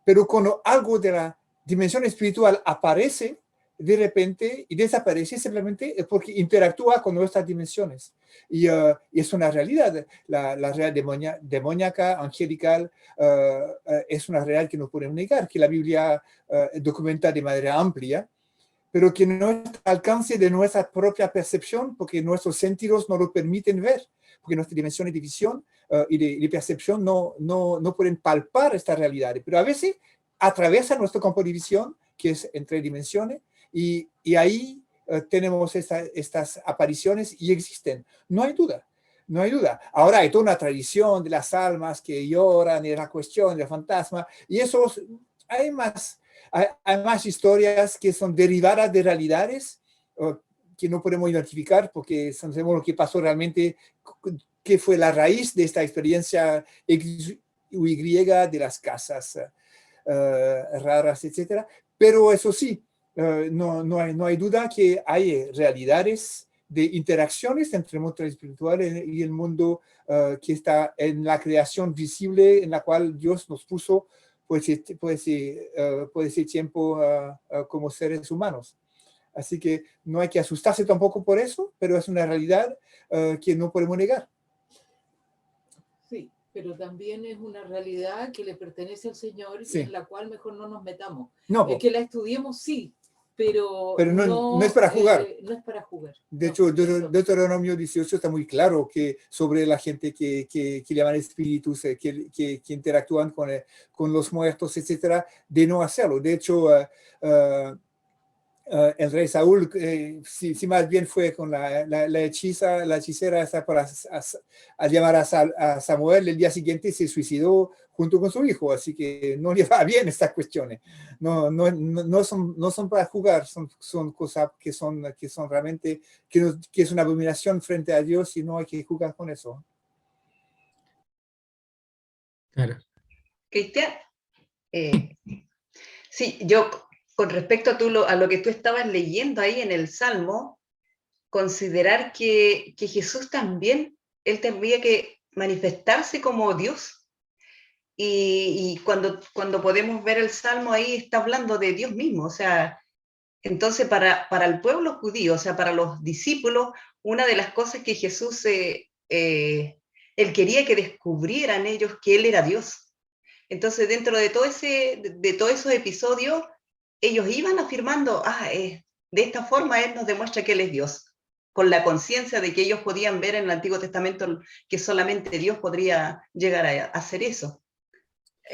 pero cuando algo de la dimensión espiritual aparece de repente y desaparece, simplemente es porque interactúa con nuestras dimensiones. Y es una realidad. La realidad demoníaca, angelical, es una realidad que no podemos negar, que la Biblia documenta de manera amplia, pero que no está al alcance de nuestra propia percepción, porque nuestros sentidos no lo permiten ver, porque nuestras dimensiones de visión y de percepción no pueden palpar esta realidad. Pero a veces atraviesa nuestro campo de visión, que es en 3 dimensiones, y ahí tenemos estas apariciones y existen. No hay duda. No hay duda. Ahora hay toda una tradición de las almas que lloran y la cuestión del fantasma, y eso hay más historias que son derivadas de realidades que no podemos identificar porque sabemos lo que pasó realmente, que fue la raíz de esta experiencia X o Y de las casas raras, etc. Pero eso sí, no hay duda que hay realidades de interacciones entre el mundo espiritual y el mundo que está en la creación visible en la cual Dios nos puso por ese tiempo como seres humanos. Así que no hay que asustarse tampoco por eso, pero es una realidad que no podemos negar. Sí, pero también es una realidad que le pertenece al Señor y Sí. en la cual mejor no nos metamos. No, Que la estudiemos, sí, pero Pero no es para jugar. No es para jugar. De No, hecho, eso. Deuteronomio 18 está muy claro que sobre la gente que llaman espíritus, que interactúan con los muertos, etcétera, de no hacerlo. De hecho, el rey Saúl, si más bien fue con la hechicera esa para al llamar a Samuel, el día siguiente se suicidó junto con su hijo, así que no le va bien estas cuestiones. No son para jugar, son cosas que son realmente, que es una abominación frente a Dios y no hay que jugar con eso. Claro. Cristian, sí, yo con respecto a lo que tú estabas leyendo ahí en el Salmo, considerar que Jesús también, él tendría que manifestarse como Dios. Y cuando podemos ver el Salmo ahí, está hablando de Dios mismo. O sea, entonces para el pueblo judío, o sea, para los discípulos, una de las cosas que Jesús, él quería que descubrieran ellos que él era Dios. Entonces, dentro de todos esos episodios, ellos iban afirmando, de esta forma Él nos demuestra que Él es Dios, con la conciencia de que ellos podían ver en el Antiguo Testamento que solamente Dios podría llegar a hacer eso.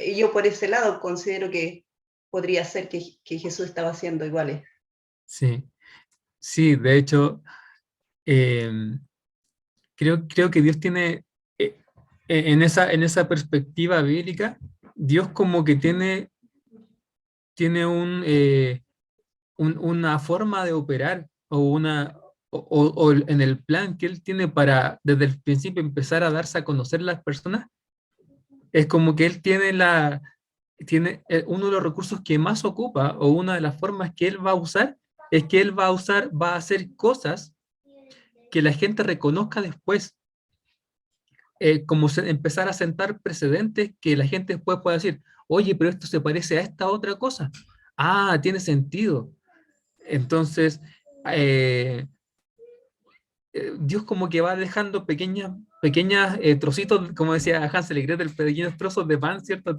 Y yo por ese lado considero que podría ser que Jesús estaba haciendo iguales. Sí, sí, de hecho, creo que Dios tiene, en esa perspectiva bíblica, Dios como que tiene una forma de operar o en el plan que Él tiene para desde el principio empezar a darse a conocer las personas, es como que Él tiene uno de los recursos que más ocupa o una de las formas que Él va a usar es que Él va a hacer cosas que la gente reconozca después, como empezar a sentar precedentes que la gente después pueda decir, oye, pero esto se parece a esta otra cosa. Ah, tiene sentido. Entonces, Dios como que va dejando pequeñas trocitos, como decía Hansel y Gretel, pequeños trozos de pan, ¿cierto?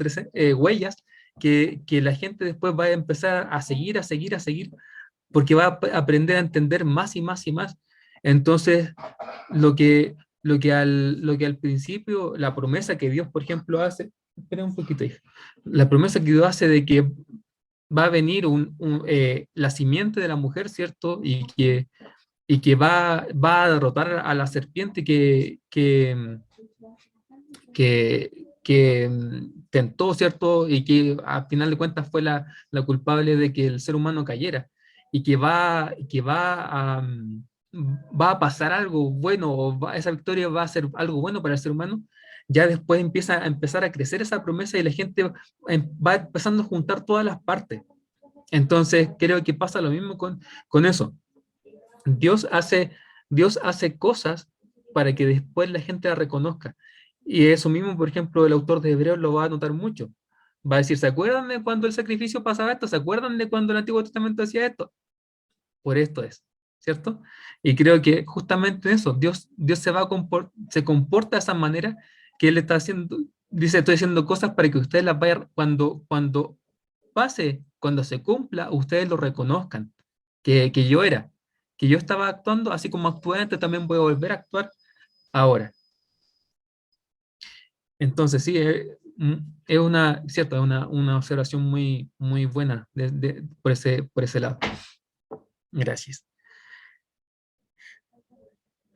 Huellas que la gente después va a empezar a seguir, porque va a aprender a entender más y más y más. Entonces, lo que al principio, la promesa que Dios, por ejemplo, hace, espera un poquito, hija. La promesa que Dios hace de que va a venir la simiente de la mujer, ¿cierto? Y que va a derrotar a la serpiente que tentó, ¿cierto? Y que a final de cuentas fue la culpable de que el ser humano cayera. Y va a pasar algo bueno, esa victoria va a ser algo bueno para el ser humano. Ya después empieza a empezar a crecer esa promesa y la gente va empezando a juntar todas las partes. Entonces, creo que pasa lo mismo con eso. Dios hace cosas para que después la gente la reconozca. Y eso mismo, por ejemplo, el autor de Hebreos lo va a notar mucho. Va a decir, ¿se acuerdan de cuando el sacrificio pasaba esto? ¿Se acuerdan de cuando el Antiguo Testamento hacía esto? Por esto es, ¿cierto? Y creo que justamente eso, Dios se comporta de esa manera que Él está haciendo, dice, estoy haciendo cosas para que ustedes las vayan, cuando pase, cuando se cumpla, ustedes lo reconozcan, que yo estaba actuando, así como actué antes, también voy a volver a actuar ahora. Entonces, sí, es cierto, es una observación muy, muy buena por ese lado. Gracias.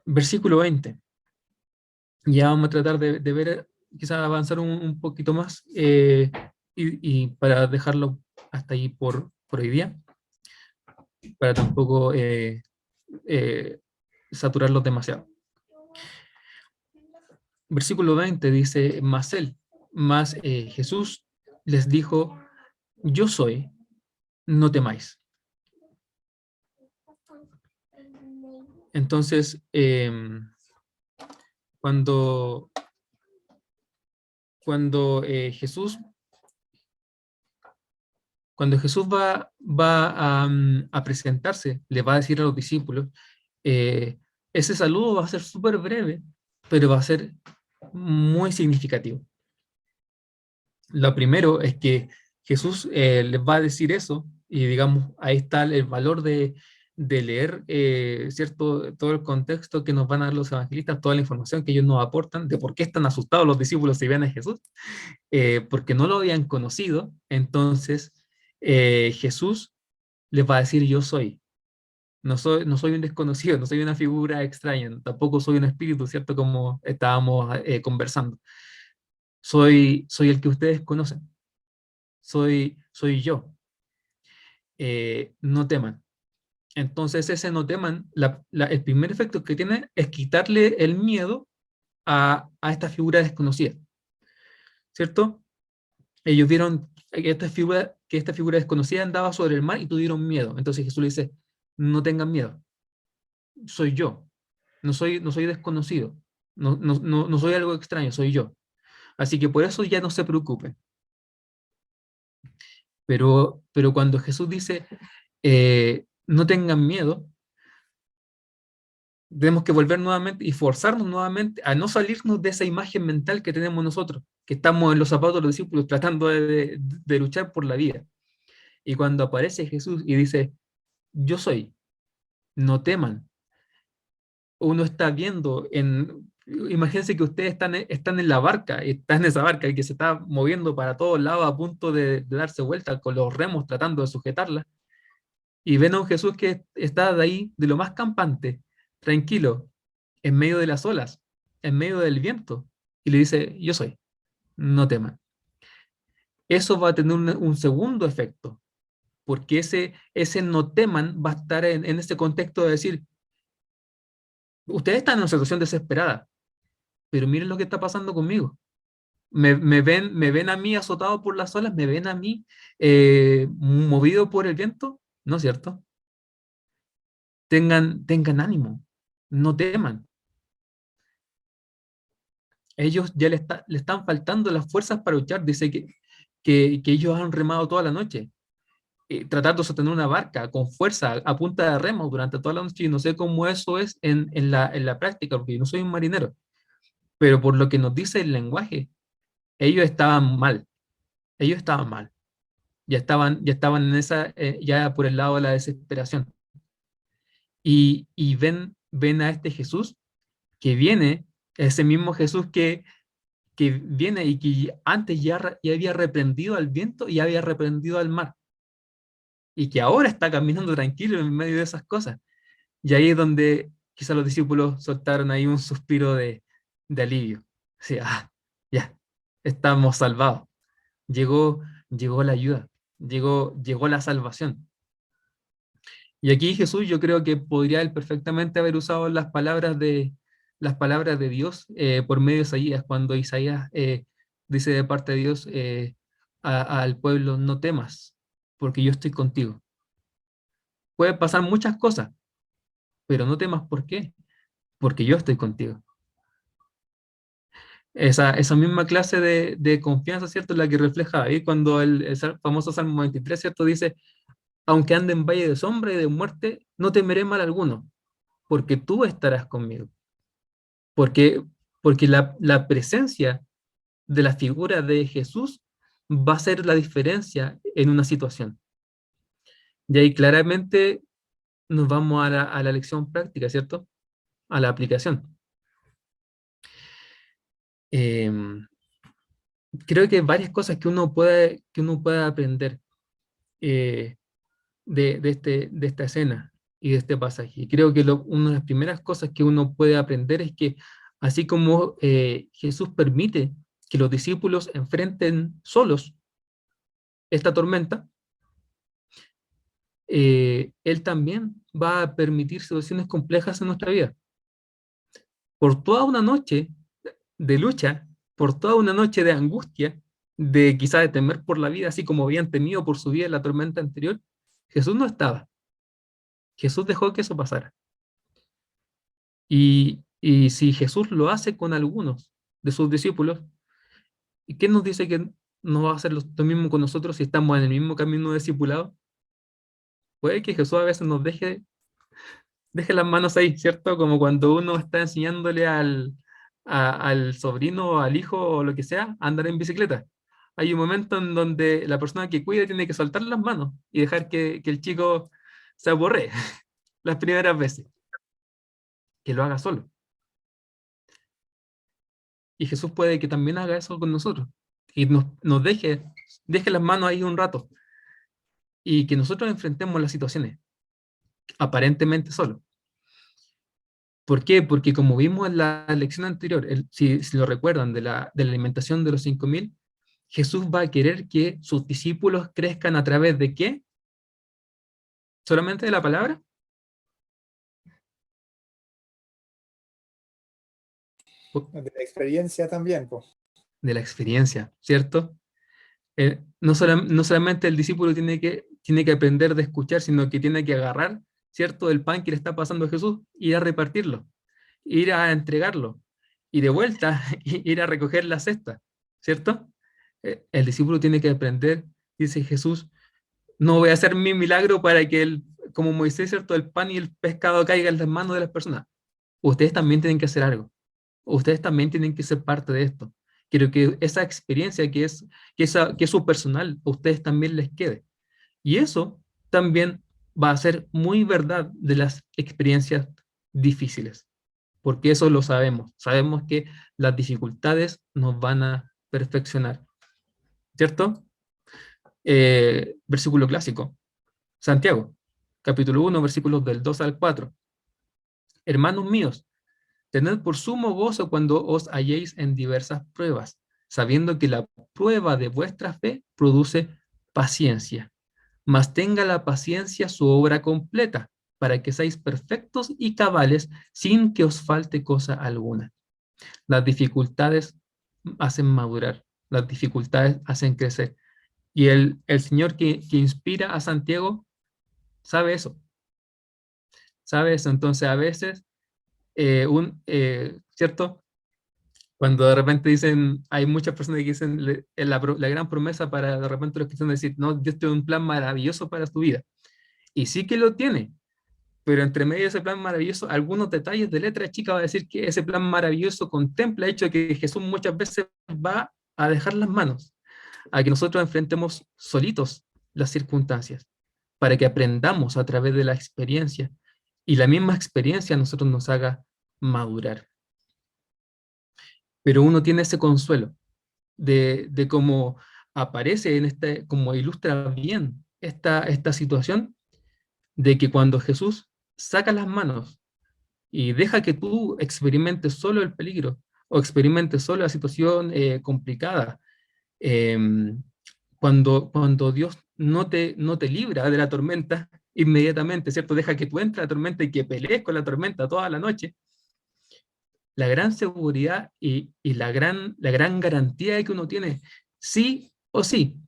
Versículo 20. Ya vamos a tratar de ver, quizás avanzar un poquito más y para dejarlo hasta ahí por hoy día, para tampoco saturarlos demasiado. Versículo 20 dice, mas Jesús les dijo, yo soy, no temáis. Entonces, cuando Jesús va a presentarse, le va a decir a los discípulos, ese saludo va a ser súper breve, pero va a ser muy significativo. Lo primero es que Jesús les va a decir eso Y digamos, ahí está el valor de leer, ¿cierto? Todo el contexto que nos van a dar los evangelistas, toda la información que ellos nos aportan de por qué están asustados los discípulos si ven a Jesús, porque no lo habían conocido. Entonces Jesús les va a decir: yo soy. No soy un desconocido, no soy una figura extraña, tampoco soy un espíritu, ¿cierto? Como estábamos conversando. Soy el que ustedes conocen. Soy yo. No teman. Entonces ese no teman, el primer efecto que tiene es quitarle el miedo a esta figura desconocida, ¿cierto? Ellos vieron que esta figura desconocida andaba sobre el mar y tuvieron miedo. Entonces Jesús le dice: no tengan miedo, soy yo, no soy desconocido, no soy algo extraño, soy yo. Así que por eso ya no se preocupen. Pero cuando Jesús dice, no tengan miedo, tenemos que volver nuevamente y forzarnos nuevamente a no salirnos de esa imagen mental que tenemos nosotros, que estamos en los zapatos de los discípulos tratando de luchar por la vida. Y cuando aparece Jesús y dice: yo soy, no teman, uno está viendo imagínense que ustedes están en la barca, y están en esa barca y que se está moviendo para todos lados a punto de darse vuelta con los remos tratando de sujetarla, y ven a un Jesús que está de ahí, de lo más campante, tranquilo, en medio de las olas, en medio del viento, y le dice: yo soy, no teman. Eso va a tener un segundo efecto, porque ese no teman va a estar en ese contexto de decir: ustedes están en una situación desesperada, pero miren lo que está pasando conmigo. Me ven a mí azotado por las olas, me ven a mí movido por el viento, ¿no es cierto? Tengan ánimo, no teman. Ellos ya le están faltando las fuerzas para luchar. Dice que ellos han remado toda la noche, tratando de sostener una barca con fuerza, a punta de remo durante toda la noche, y no sé cómo eso es en la práctica, porque yo no soy un marinero, pero por lo que nos dice el lenguaje, ellos estaban mal, ya estaban ya por el lado de la desesperación, y ven a este Jesús que viene, ese mismo Jesús que viene y que antes ya había reprendido al viento y había reprendido al mar, y que ahora está caminando tranquilo en medio de esas cosas. Y ahí es donde quizás los discípulos soltaron ahí un suspiro de alivio. O sea, ya, estamos salvados. Llegó la ayuda, llegó la salvación. Y aquí Jesús, yo creo que podría él perfectamente haber usado las palabras de Dios por medio de Isaías, cuando Isaías dice de parte de Dios al pueblo: no temas, porque yo estoy contigo. Puede pasar muchas cosas, pero no temas. ¿Por qué? Porque yo estoy contigo. Esa misma clase de confianza, ¿cierto? La que refleja ahí cuando el famoso Salmo 23, ¿cierto? Dice: aunque ande en valle de sombra y de muerte, no temeré mal alguno, porque tú estarás conmigo. Porque, porque la presencia de la figura de Jesús va a ser la diferencia en una situación. Y ahí claramente nos vamos a la lección práctica, ¿cierto? A la aplicación. Creo que hay varias cosas que uno puede aprender de esta escena y de este pasaje. Y creo que una de las primeras cosas que uno puede aprender es que, así como Jesús permite que los discípulos enfrenten solos esta tormenta, Él también va a permitir situaciones complejas en nuestra vida. Por toda una noche de lucha, por toda una noche de angustia, de quizá de temer por la vida, así como habían temido por su vida en la tormenta anterior, Jesús no estaba. Jesús dejó que eso pasara. Y si Jesús lo hace con algunos de sus discípulos, ¿y qué nos dice que no va a hacer lo mismo con nosotros si estamos en el mismo camino de discipulado? Puede que Jesús a veces nos deje las manos ahí, ¿cierto? Como cuando uno está enseñándole al sobrino o al hijo o lo que sea a andar en bicicleta. Hay un momento en donde la persona que cuida tiene que soltar las manos y dejar que el chico se aborree las primeras veces. Que lo haga solo. Y Jesús puede que también haga eso con nosotros. Y nos deje las manos ahí un rato. Y que nosotros enfrentemos las situaciones, aparentemente solo. ¿Por qué? Porque como vimos en la lección anterior, si lo recuerdan, de la alimentación de los 5.000, Jesús va a querer que sus discípulos crezcan a través de ¿qué? ¿Solamente de la palabra? De la experiencia también, pues. De la experiencia, ¿cierto? No solamente el discípulo tiene que aprender de escuchar, sino que tiene que agarrar, ¿cierto?, el pan que le está pasando a Jesús y ir a repartirlo, ir a entregarlo, y de vuelta ir a recoger la cesta, ¿cierto? El discípulo tiene que aprender, dice Jesús, no voy a hacer mi milagro para que, como Moisés, ¿cierto?, el pan y el pescado caigan en las manos de las personas. Ustedes también tienen que hacer algo. Ustedes también tienen que ser parte de esto. Quiero que esa experiencia que es su personal, a ustedes también les quede. Y eso también va a ser muy verdad de las experiencias difíciles, porque eso lo sabemos. Sabemos que las dificultades nos van a perfeccionar, ¿cierto? Versículo clásico, Santiago, capítulo 1, versículos del 2 al 4. Hermanos míos, tened por sumo gozo cuando os halléis en diversas pruebas, sabiendo que la prueba de vuestra fe produce paciencia. Mas tenga la paciencia su obra completa, para que seáis perfectos y cabales sin que os falte cosa alguna. Las dificultades hacen madurar, las dificultades hacen crecer. Y el Señor que inspira a Santiago sabe eso. Sabe eso. Entonces a veces, ¿cierto? Cuando de repente dicen, hay muchas personas que dicen la gran promesa para de repente los cristianos decir, no, Dios tiene un plan maravilloso para tu vida. Y sí que lo tiene, pero entre medio de ese plan maravilloso, algunos detalles de letra chica va a decir que ese plan maravilloso contempla el hecho de que Jesús muchas veces va a dejar las manos, a que nosotros enfrentemos solitos las circunstancias, para que aprendamos a través de la experiencia, y la misma experiencia a nosotros nos haga madurar. Pero uno tiene ese consuelo de cómo aparece como ilustra bien esta situación, de que cuando Jesús saca las manos y deja que tú experimentes solo el peligro o experimentes solo la situación complicada, eh, cuando Dios no te libra de la tormenta inmediatamente, ¿cierto? Deja que tú entres a la tormenta y que pelees con la tormenta toda la noche. La gran seguridad y la gran garantía que uno tiene, sí o sí,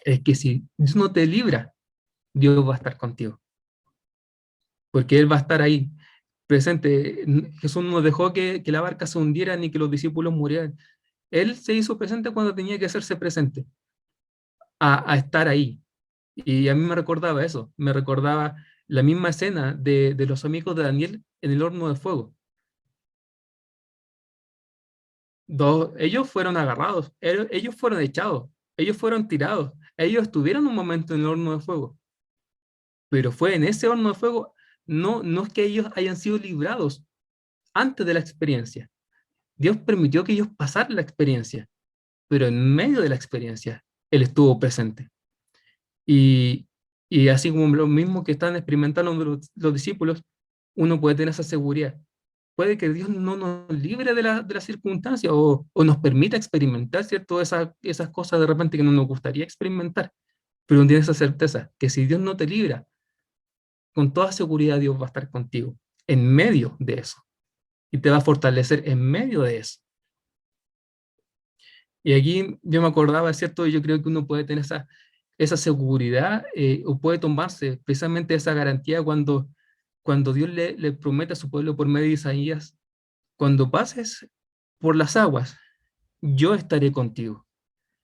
es que si Dios no te libra, Dios va a estar contigo. Porque Él va a estar ahí, presente. Jesús no dejó que la barca se hundiera ni que los discípulos murieran. Él se hizo presente cuando tenía que hacerse presente, a estar ahí. Y a mí me recordaba eso, me recordaba la misma escena de los amigos de Daniel en el horno de fuego. Ellos fueron agarrados, ellos fueron echados, ellos fueron tirados, ellos estuvieron un momento en el horno de fuego, pero fue en ese horno de fuego, no es que ellos hayan sido librados antes de la experiencia. Dios permitió que ellos pasaran la experiencia, pero en medio de la experiencia, Él estuvo presente. Y así como lo mismo que están experimentando los discípulos, uno puede tener esa seguridad. Puede que Dios no nos libre de la circunstancia o nos permita experimentar, ¿cierto? Esas cosas de repente que no nos gustaría experimentar, pero uno tiene esa certeza, que si Dios no te libra, con toda seguridad Dios va a estar contigo en medio de eso y te va a fortalecer en medio de eso. Y aquí yo me acordaba, ¿cierto? Yo creo que uno puede tener esa seguridad o puede tomarse precisamente esa garantía cuando Dios le promete a su pueblo por medio de Isaías: cuando pases por las aguas, yo estaré contigo.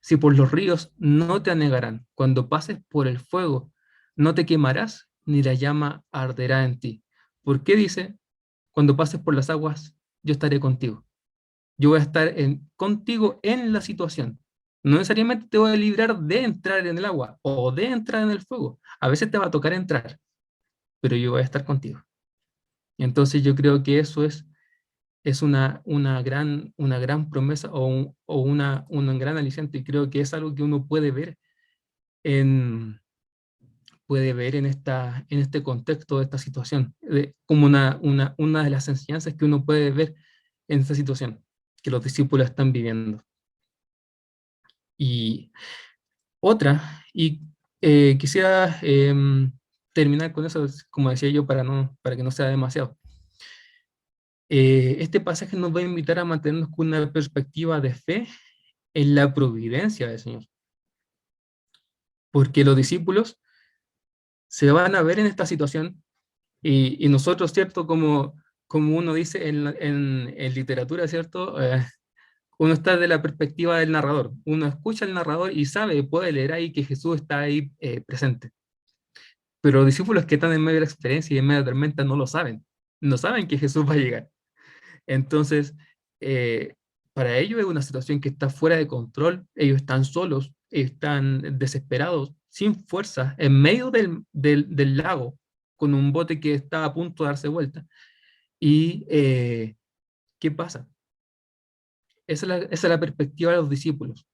Si por los ríos, no te anegarán. Cuando pases por el fuego, no te quemarás, ni la llama arderá en ti. ¿Por qué dice, cuando pases por las aguas, yo estaré contigo? Yo voy a estar contigo en la situación. No necesariamente te voy a librar de entrar en el agua o de entrar en el fuego. A veces te va a tocar entrar, pero yo voy a estar contigo. Entonces yo creo que eso es una gran promesa un gran aliciente, y creo que es algo que uno puede ver en este contexto de esta situación, como una de las enseñanzas que uno puede ver en esta situación que los discípulos están viviendo. Y otra, y quisiera terminar con eso, como decía yo, para que no sea demasiado. Este pasaje nos va a invitar a mantenernos con una perspectiva de fe en la providencia del Señor. Porque los discípulos se van a ver en esta situación y nosotros, ¿cierto? Como uno dice en literatura, ¿cierto? Uno está de la perspectiva del narrador. Uno escucha al narrador y puede leer ahí que Jesús está ahí presente. Pero los discípulos que están en medio de la experiencia y en medio de la tormenta no lo saben. No saben que Jesús va a llegar. Entonces, para ellos es una situación que está fuera de control. Ellos están solos, están desesperados, sin fuerza, en medio del lago, con un bote que está a punto de darse vuelta. ¿Y qué pasa? Esa es la perspectiva de los discípulos.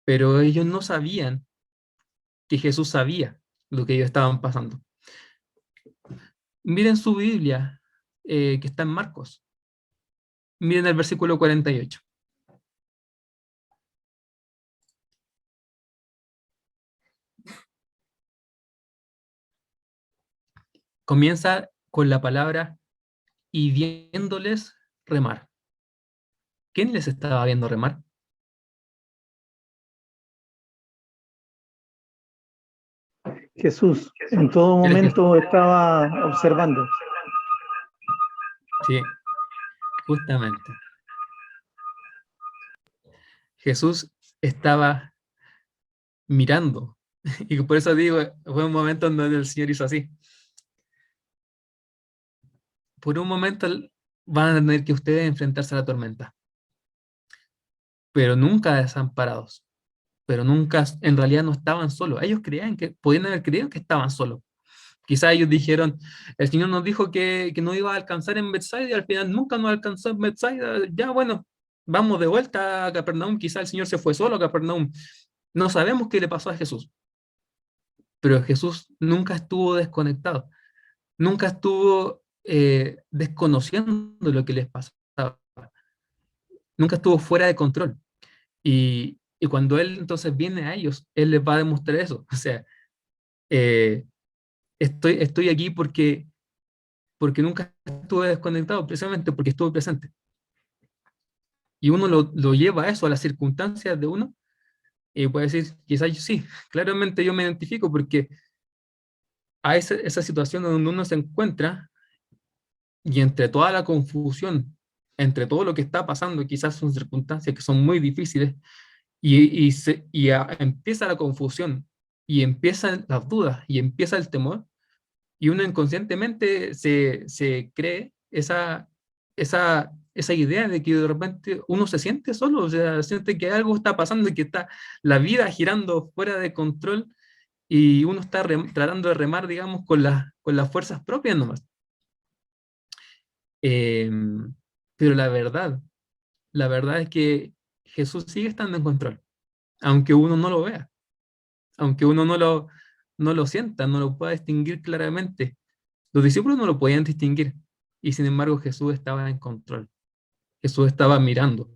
Pero ellos no sabían que Jesús sabía lo que ellos estaban pasando. Miren su Biblia, que está en Marcos. Miren el versículo 48. Comienza con la palabra "y viéndoles remar". ¿Quién les estaba viendo remar? Jesús en todo Era Jesús. momento estaba observando. Sí, justamente. Jesús estaba mirando. Y por eso digo, fue un momento en donde el Señor hizo así. Por un momento van a tener que ustedes enfrentarse a la tormenta, pero nunca desamparados, pero nunca, en realidad no estaban solos. Ellos creían podían haber creído que estaban solos. Quizás ellos dijeron, el Señor nos dijo que no iba a alcanzar en Bethsaida y al final nunca nos alcanzó en Bethsaida. Ya bueno, vamos de vuelta a Capernaum. Quizás el Señor se fue solo a Capernaum. No sabemos qué le pasó a Jesús, pero Jesús nunca estuvo desconectado, nunca estuvo desconociendo lo que les pasaba, nunca estuvo fuera de control. Y cuando Él entonces viene a ellos, Él les va a demostrar eso. O sea, estoy aquí porque nunca estuve desconectado, precisamente porque estuve presente. Y uno lo lleva a eso, a las circunstancias de uno, y puede decir, quizás sí, claramente yo me identifico porque a esa situación donde uno se encuentra, y entre toda la confusión, entre todo lo que está pasando, quizás son circunstancias que son muy difíciles, empieza la confusión, y empiezan las dudas, y empieza el temor, y uno inconscientemente se cree esa idea de que de repente uno se siente solo, o sea, siente que algo está pasando y que está la vida girando fuera de control y uno está tratando de remar, digamos, con las fuerzas propias nomás. Pero la verdad es que Jesús sigue estando en control, aunque uno no lo vea, aunque uno no lo sienta, no lo pueda distinguir claramente. Los discípulos no lo podían distinguir, y sin embargo Jesús estaba en control. Jesús estaba mirando.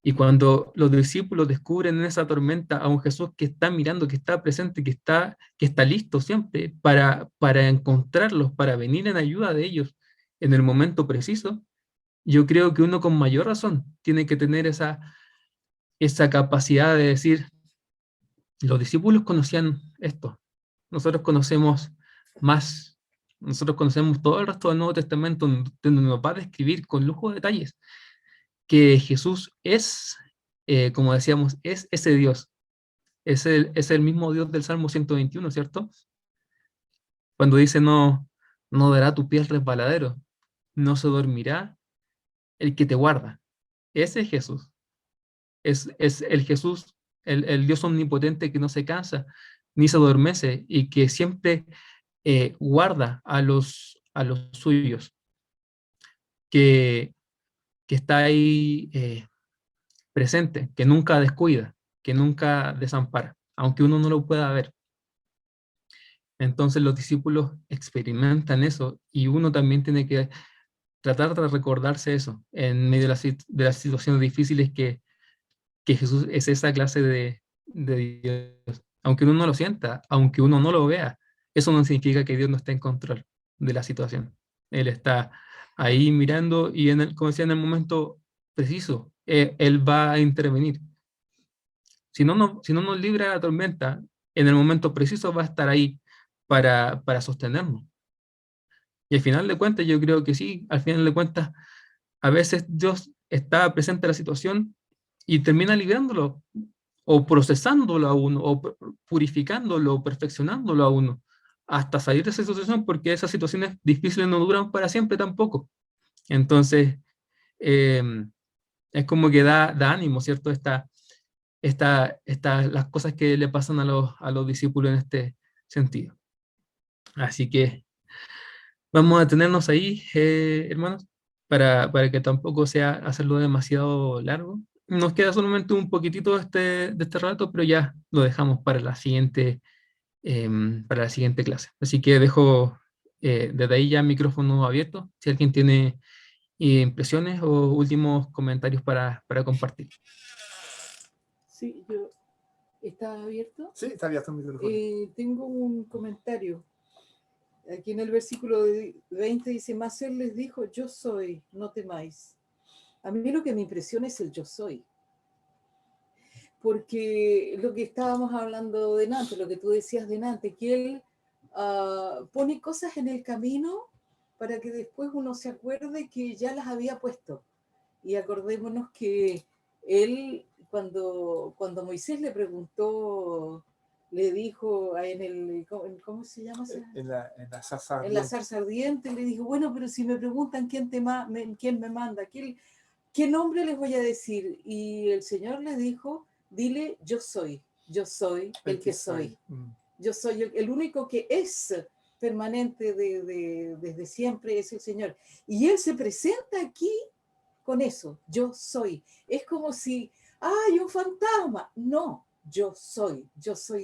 Y cuando los discípulos descubren en esa tormenta a un Jesús que está mirando, que está presente, que está listo siempre para encontrarlos, para venir en ayuda de ellos en el momento preciso, yo creo que uno con mayor razón tiene que tener esa capacidad de decir, los discípulos conocían esto, nosotros conocemos más, nosotros conocemos todo el resto del Nuevo Testamento, donde nos va a describir con lujo de detalles que Jesús es, como decíamos, es ese Dios, es el mismo Dios del Salmo 121, ¿cierto? Cuando dice, no dará tu pie al resbaladero, no se dormirá el que te guarda. Ese es Jesús. es el Jesús, el Dios omnipotente que no se cansa ni se adormece y que siempre guarda a los suyos, que está ahí presente, que nunca descuida, que nunca desampara, aunque uno no lo pueda ver. Entonces los discípulos experimentan eso y uno también tiene que tratar de recordarse eso en medio de las situaciones difíciles que Jesús es esa clase de Dios. Aunque uno no lo sienta, aunque uno no lo vea, eso no significa que Dios no esté en control de la situación. Él está ahí mirando y, como decía, en el momento preciso, Él va a intervenir. Si no nos libra de la tormenta, en el momento preciso va a estar ahí para sostenernos. Y al final de cuentas, yo creo que sí, al final de cuentas, a veces Dios está presente en la situación y termina liberándolo, o procesándolo a uno, o purificándolo, o perfeccionándolo a uno, hasta salir de esa situación, porque esas situaciones difíciles no duran para siempre tampoco. Entonces, es como que da ánimo, ¿cierto? Las cosas que le pasan a los discípulos en este sentido. Así que vamos a detenernos ahí, hermanos, para que tampoco sea hacerlo demasiado largo. Nos queda solamente un poquitito de este rato, pero ya lo dejamos para la siguiente clase. Así que dejo desde ahí ya micrófono abierto, si alguien tiene impresiones o últimos comentarios para compartir. Sí, yo. ¿Está abierto? Sí, está abierto el micrófono. Tengo un comentario. Aquí en el versículo 20 dice, mas él les dijo, yo soy, no temáis. A mí lo que me impresiona es el yo soy. Porque lo que estábamos hablando delante, lo que tú decías delante, que él pone cosas en el camino para que después uno se acuerde que ya las había puesto. Y acordémonos que él, cuando Moisés le preguntó, le dijo ¿cómo se llama? En la zarza ardiente. En la zarza ardiente, le dijo, bueno, pero si me preguntan quién me manda, ¿qué nombre les voy a decir? Y el Señor le dijo, dile, yo soy el que soy. Yo soy el único que es permanente desde siempre, es el Señor. Y Él se presenta aquí con eso, yo soy. Es como si, ¡ay, un fantasma! No, yo soy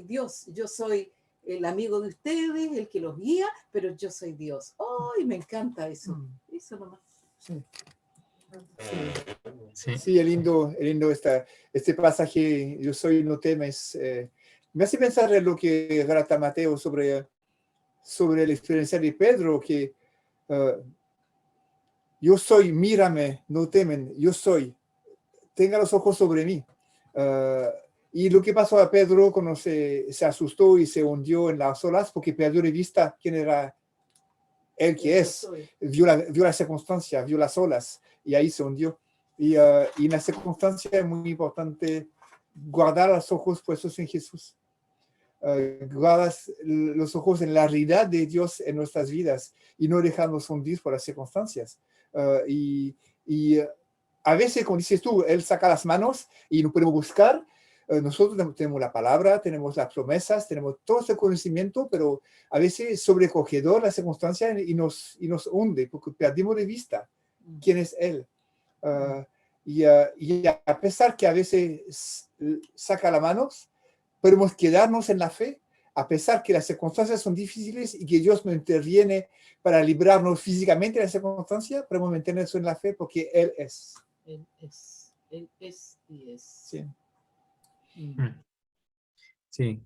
Dios, yo soy el amigo de ustedes, el que los guía, pero yo soy Dios. ¡Ay, me encanta eso! Eso nomás. Sí. Sí. Sí, es lindo este pasaje, yo soy, no temes. Me hace pensar en lo que relata Mateo sobre la experiencia de Pedro, que yo soy, mírame, no temen, yo soy, tenga los ojos sobre mí. Y lo que pasó a Pedro cuando se asustó y se hundió en las olas, porque perdió de vista quién era él que es, vio la circunstancia, vio las olas, y ahí se hundió. Y en la circunstancia es muy importante guardar los ojos puestos en Jesús. Guardar los ojos en la realidad de Dios en nuestras vidas y no dejarnos hundir por las circunstancias. Y a veces, como dices tú, Él saca las manos y nos podemos buscar. Nosotros tenemos la palabra, tenemos las promesas, tenemos todo ese conocimiento, pero a veces es sobrecogedor la circunstancia y nos hunde porque perdimos de vista quién es Él. Y a pesar que a veces saca las manos, podemos quedarnos en la fe, a pesar que las circunstancias son difíciles y que Dios no interviene para librarnos físicamente de las circunstancias, podemos mantenernos en la fe porque Él es. Él es y es. Sí. Sí,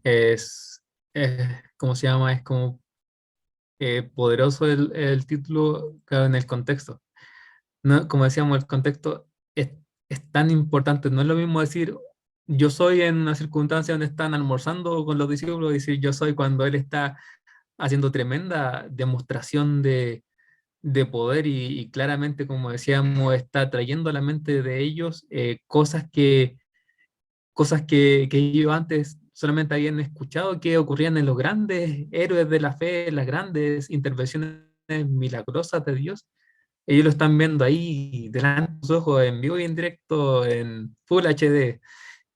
¿cómo se llama? Es como poderoso el título, claro, en el contexto. ¿No? Como decíamos, el contexto es tan importante. No es lo mismo decir yo soy en una circunstancia donde están almorzando con los discípulos, decir yo soy cuando Él está haciendo tremenda demostración de poder y claramente, como decíamos, está trayendo a la mente de ellos cosas que ellos antes solamente habían escuchado que ocurrían en los grandes héroes de la fe, las grandes intervenciones milagrosas de Dios, Ellos lo están viendo ahí, delante de sus ojos, en vivo y en directo, en Full HD.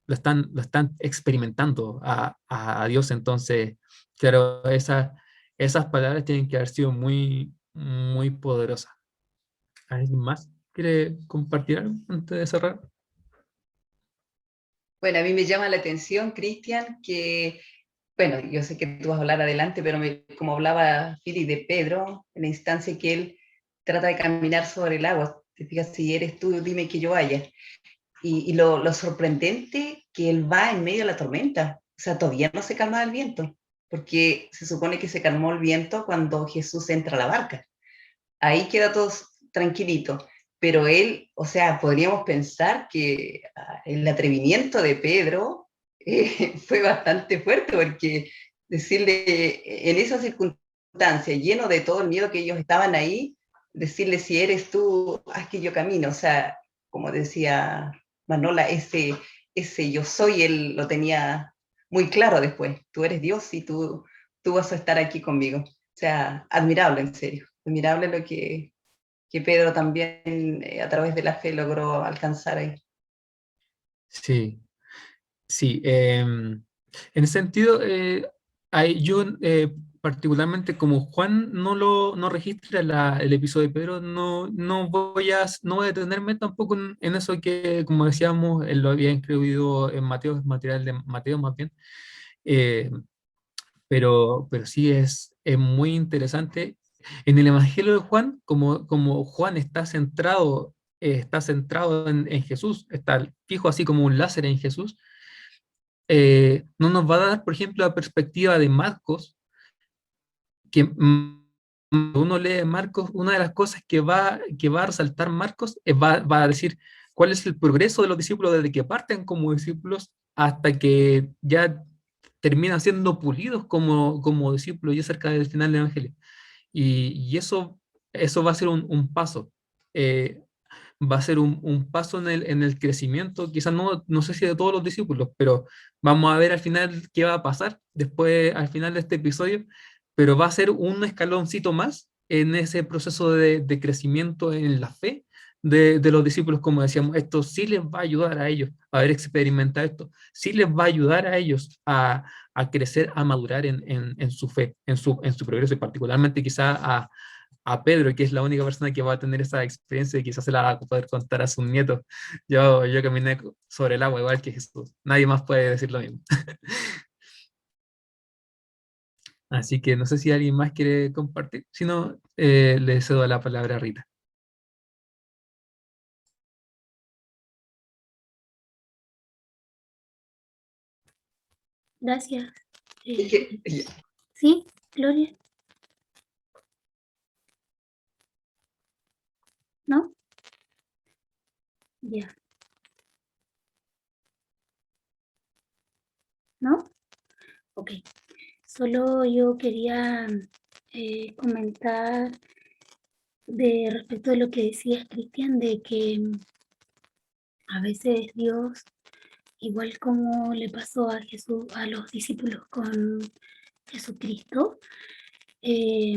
Lo están experimentando a Dios. Entonces, claro, esas palabras tienen que haber sido muy, muy poderosas. ¿Alguien más quiere compartir algo antes de cerrar? Bueno, a mí me llama la atención, Cristian, que, bueno, yo sé que tú vas a hablar adelante, pero como hablaba Fili de Pedro, en la instancia que él trata de caminar sobre el agua, te fijas, si eres tú, dime que yo vaya. Y lo sorprendente que él va en medio de la tormenta, o sea, todavía no se calma el viento, porque se supone que se calmó el viento cuando Jesús entra a la barca. Ahí queda todo tranquilito, pero él, o sea, podríamos pensar que el atrevimiento de Pedro fue bastante fuerte, porque decirle en esa circunstancia, lleno de todo el miedo que ellos estaban ahí, decirle si eres tú, haz que yo camino, o sea, como decía Manola, ese yo soy, él lo tenía muy claro después, tú eres Dios y tú vas a estar aquí conmigo. O sea, admirable, en serio, admirable lo que Pedro también a través de la fe logró alcanzar ahí. Sí, sí. En ese sentido, yo particularmente como Juan no registra el episodio de Pedro, no voy a detenerme tampoco en eso que, como decíamos, él lo había incluido en Mateo, es material de Mateo más bien. Eh, pero sí es muy interesante. En el Evangelio de Juan, como Juan está centrado en Jesús, está fijo así como un láser en Jesús, no nos va a dar, por ejemplo, la perspectiva de Marcos, que uno lee Marcos, una de las cosas que va a resaltar Marcos va a decir cuál es el progreso de los discípulos desde que parten como discípulos hasta que ya terminan siendo pulidos como discípulos ya cerca del final del Evangelio. Y eso va a ser un paso. eh, Va a ser un paso en el crecimiento, quizás no sé si de todos los discípulos, pero vamos a ver al final qué va a pasar después, al final de este episodio, pero va a ser un escaloncito más en ese proceso de crecimiento en la fe de los discípulos, como decíamos. Esto sí les va a ayudar a ellos a haber experimentado esto, sí les va a ayudar a ellos a crecer, a madurar en su fe, en su progreso, y particularmente quizás a Pedro, que es la única persona que va a tener esa experiencia y quizás se la va a poder contar a sus nietos. Yo caminé sobre el agua igual que Jesús. Nadie más puede decir lo mismo. Así que no sé si alguien más quiere compartir. Si no, le cedo la palabra a Rita. Gracias. Es que, Sí, Gloria, ¿no? Ya, ¿no? Ok. Solo yo quería comentar de respecto a lo que decías, Cristian, de que a veces Dios, igual como le pasó a Jesús, a los discípulos con Jesucristo, eh,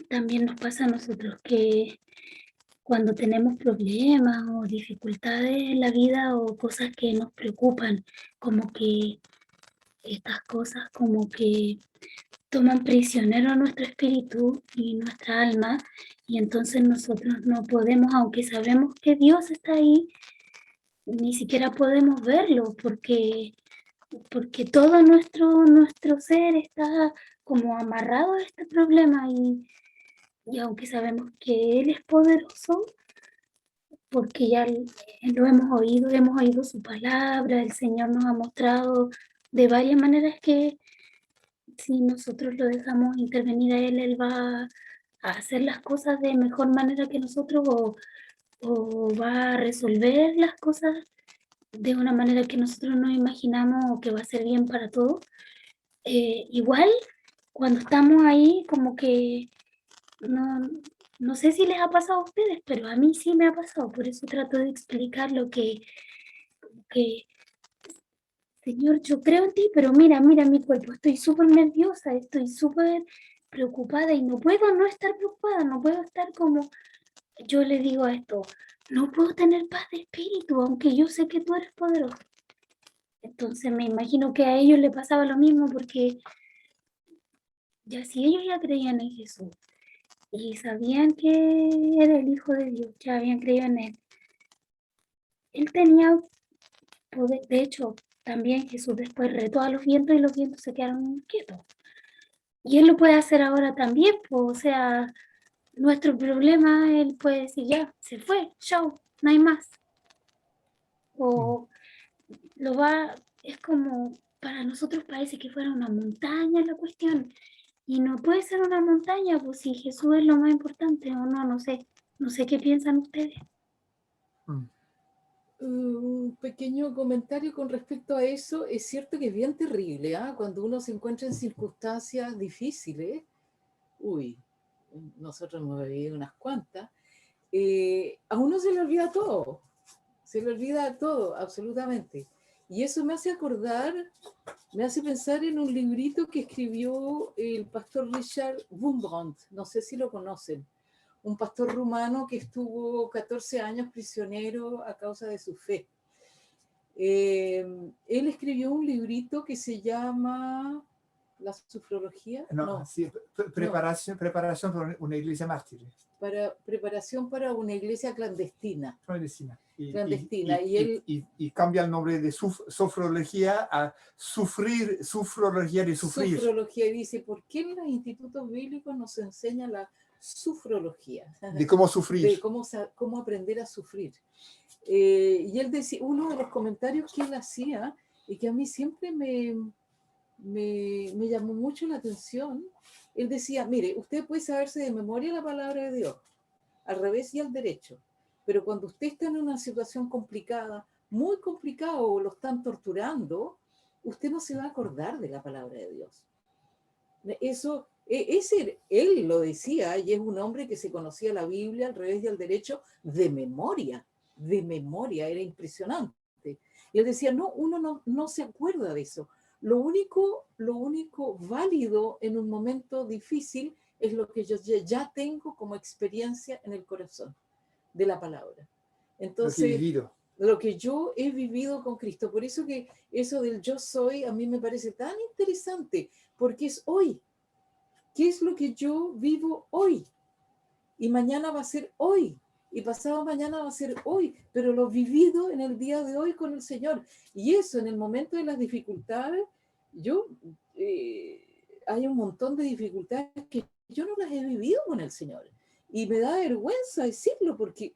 también nos pasa a nosotros que cuando tenemos problemas o dificultades en la vida o cosas que nos preocupan, como que estas cosas como que toman prisionero nuestro espíritu y nuestra alma, y entonces nosotros no podemos, aunque sabemos que Dios está ahí, ni siquiera podemos verlo porque todo nuestro ser está como amarrado a este problema, y aunque sabemos que Él es poderoso, porque ya lo hemos oído su palabra, el Señor nos ha mostrado de varias maneras que si nosotros lo dejamos intervenir a Él, Él va a hacer las cosas de mejor manera que nosotros, o va a resolver las cosas de una manera que nosotros no imaginamos o que va a ser bien para todos. Igual, cuando estamos ahí, como que no sé si les ha pasado a ustedes, pero a mí sí me ha pasado, por eso trato de explicar lo que Señor, yo creo en ti, pero mira mi cuerpo, estoy súper nerviosa, estoy súper preocupada y no puedo no estar preocupada, no puedo estar como yo le digo esto, no puedo tener paz de espíritu, aunque yo sé que tú eres poderoso. Entonces me imagino que a ellos les pasaba lo mismo, porque ya si ellos ya creían en Jesús y sabían que era el Hijo de Dios, ya habían creído en él. Él tenía poder, de hecho, también Jesús después retó a los vientos y los vientos se quedaron quietos. Y él lo puede hacer ahora también, pues, o sea, nuestro problema, él puede decir, ya, se fue, chao, no hay más. O lo va, es como, para nosotros parece que fuera una montaña la cuestión. Y no puede ser una montaña, pues si Jesús es lo más importante o no, no sé qué piensan ustedes. Un pequeño comentario con respecto a eso. Es cierto que es bien terrible, ¿ah? Cuando uno se encuentra en circunstancias difíciles, uy, nosotros hemos vivido unas cuantas, a uno se le olvida todo, absolutamente. Y eso me hace acordar, me hace pensar en un librito que escribió el pastor Richard Wurmbrand, no sé si lo conocen, un pastor rumano que estuvo 14 años prisionero a causa de su fe. Él escribió un librito que se llama ¿La sufrología? No, sí, preparación para una iglesia mártir. Preparación para una iglesia clandestina. Clandestina. Y cambia el nombre de sufrología a sufrología de sufrir. Sufrología, y dice, ¿por qué en los institutos bíblicos nos enseña la sufrología? De cómo sufrir. De cómo aprender a sufrir. Y él decía, uno de los comentarios que él hacía, y que a mí siempre me llamó mucho la atención, él decía, mire, usted puede saberse de memoria la palabra de Dios, al revés y al derecho, pero cuando usted está en una situación complicada, muy complicada, o lo están torturando, usted no se va a acordar de la palabra de Dios. Eso, él lo decía, y es un hombre que se conocía la Biblia al revés y al derecho de memoria, era impresionante. Y él decía, no, uno no se acuerda de eso. Lo único válido en un momento difícil es lo que yo ya tengo como experiencia en el corazón de la palabra. Entonces, lo que yo he vivido con Cristo. Por eso que eso del yo soy a mí me parece tan interesante, porque es hoy. ¿Qué es lo que yo vivo hoy? Y mañana va a ser hoy. Y pasado mañana va a ser hoy, pero lo vivido en el día de hoy con el Señor. Y eso, en el momento de las dificultades, hay un montón de dificultades que yo no las he vivido con el Señor. Y me da vergüenza decirlo, porque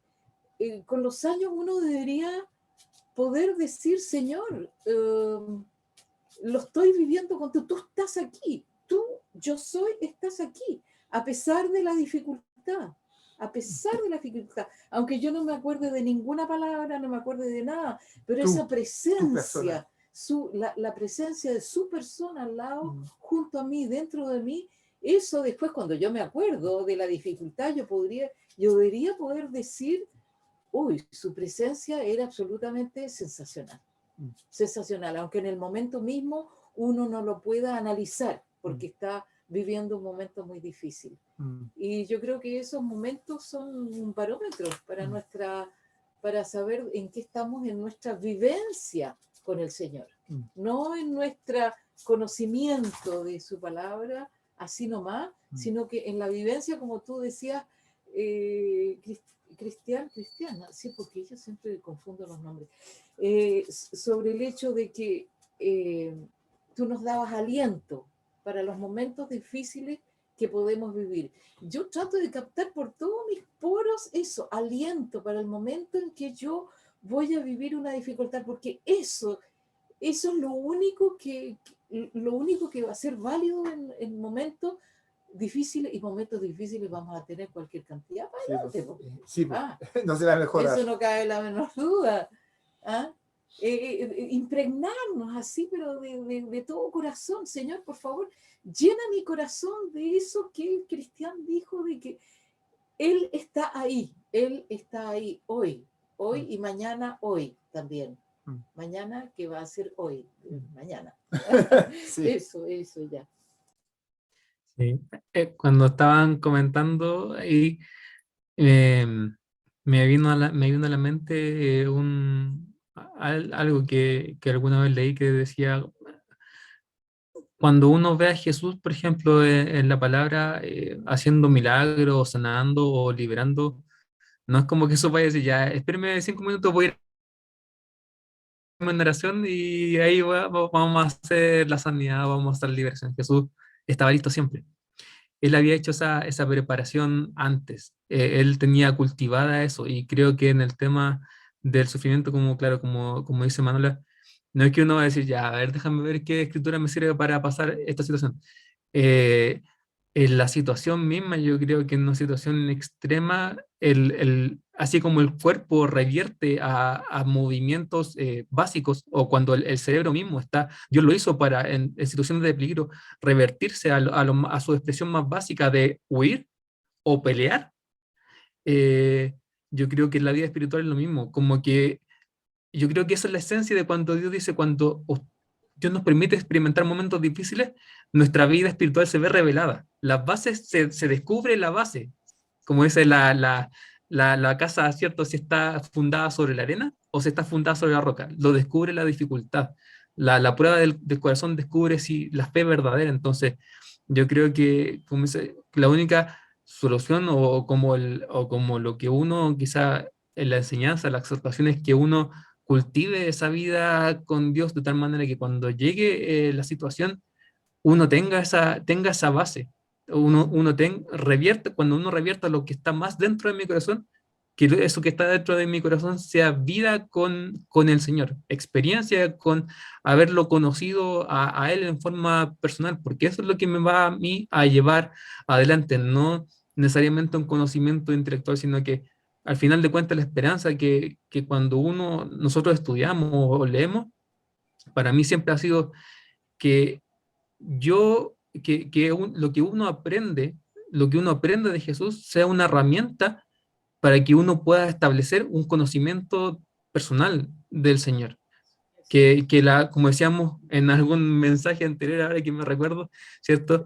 con los años uno debería poder decir, Señor, lo estoy viviendo contigo, tú estás aquí, yo soy, estás aquí, a pesar de la dificultad. A pesar de la dificultad, aunque yo no me acuerde de ninguna palabra, no me acuerde de nada, pero esa presencia, la presencia de su persona al lado, junto a mí, dentro de mí, eso después cuando yo me acuerdo de la dificultad, yo debería poder decir, uy, su presencia era absolutamente sensacional, sensacional, aunque en el momento mismo uno no lo pueda analizar, porque está viviendo un momento muy difícil. Y yo creo que esos momentos son un parámetro para saber en qué estamos en nuestra vivencia con el Señor, no en nuestro conocimiento de su palabra, así nomás, sino que en la vivencia, como tú decías, cristiana, sí, porque yo siempre confundo los nombres, sobre el hecho de que tú nos dabas aliento para los momentos difíciles que podemos vivir. Yo trato de captar por todos mis poros eso, aliento para el momento en que yo voy a vivir una dificultad, porque eso es lo único que va a ser válido en momentos difíciles, y momentos difíciles vamos a tener cualquier cantidad para adelante. No se va a mejorar. Eso no cabe la menor duda. Impregnarnos así, pero de todo corazón. Señor, por favor, llena mi corazón de eso que el cristiano dijo, de que Él está ahí hoy y mañana, hoy también. Mañana, que va a ser hoy, mañana. Sí. Eso ya. Sí. Cuando estaban comentando, y Eh, me vino a la mente algo que alguna vez leí que decía, cuando uno ve a Jesús, por ejemplo, en la palabra, haciendo milagros, sanando o liberando, no es como que eso vaya a decir, ya, espérame 5 minutos, voy a ir a una oración y ahí vamos a hacer la sanidad, vamos a hacer la liberación. Jesús estaba listo siempre. Él había hecho esa preparación antes. Él tenía cultivada eso y creo que en el tema del sufrimiento, como claro, como dice Manuela, no es que uno va a decir, ya, a ver, déjame ver qué escritura me sirve para pasar esta situación. Eh, en la situación misma, yo creo que en una situación extrema, así como el cuerpo revierte a movimientos básicos, o cuando el cerebro mismo está, Dios lo hizo para en situaciones de peligro, revertirse a su expresión más básica de huir o pelear. eh, yo creo que en la vida espiritual es lo mismo, como que yo creo que esa es la esencia de cuando Dios dice, cuando Dios nos permite experimentar momentos difíciles, nuestra vida espiritual se ve revelada. Las bases, se descubre la base, como dice la casa, ¿cierto? Si está fundada sobre la arena o si está fundada sobre la roca. Lo descubre la dificultad. La prueba del corazón descubre si la fe es verdadera. Entonces, yo creo que como dice, la única solución o como lo que uno quizá en la enseñanza, la exhortación es que uno cultive esa vida con Dios de tal manera que cuando llegue la situación, uno tenga esa base. Cuando uno revierta lo que está más dentro de mi corazón, que eso que está dentro de mi corazón sea vida con el Señor, experiencia con haberlo conocido a Él en forma personal, porque eso es lo que me va a mí a llevar adelante, no necesariamente un conocimiento intelectual, sino que al final de cuentas la esperanza que cuando nosotros estudiamos o leemos, para mí siempre ha sido que lo que uno aprende de Jesús sea una herramienta para que uno pueda establecer un conocimiento personal del Señor. Como decíamos en algún mensaje anterior, ahora que me recuerdo, ¿cierto?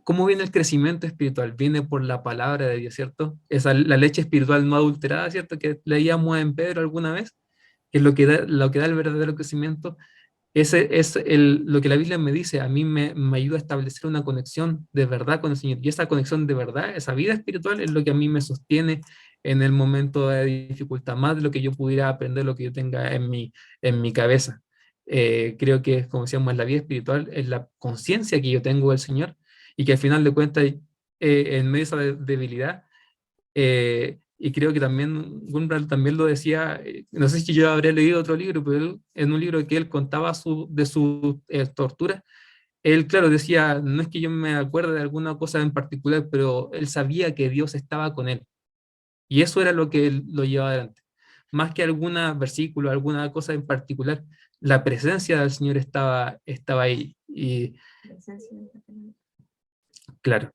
¿Cómo viene el crecimiento espiritual? Viene por la palabra de Dios, ¿cierto? La leche espiritual no adulterada, ¿cierto? Que leíamos en Pedro alguna vez, que es lo que da el verdadero crecimiento. Ese es lo que la Biblia me dice, a mí me ayuda a establecer una conexión de verdad con el Señor. Y esa conexión de verdad, esa vida espiritual es lo que a mí me sostiene en el momento de dificultad, más de lo que yo pudiera aprender, lo que yo tenga en mi cabeza. Creo que, como decíamos, la vida espiritual es la conciencia que yo tengo del Señor y que al final de cuentas, en medio de esa debilidad, y creo que también Gunnar también lo decía, no sé si yo habría leído otro libro, pero en un libro que él contaba de su tortura, él, claro, decía, no es que yo me acuerde de alguna cosa en particular, pero él sabía que Dios estaba con él. Y eso era lo que él lo llevaba adelante. Más que algún versículo, alguna cosa en particular, la presencia del Señor estaba ahí. Y claro.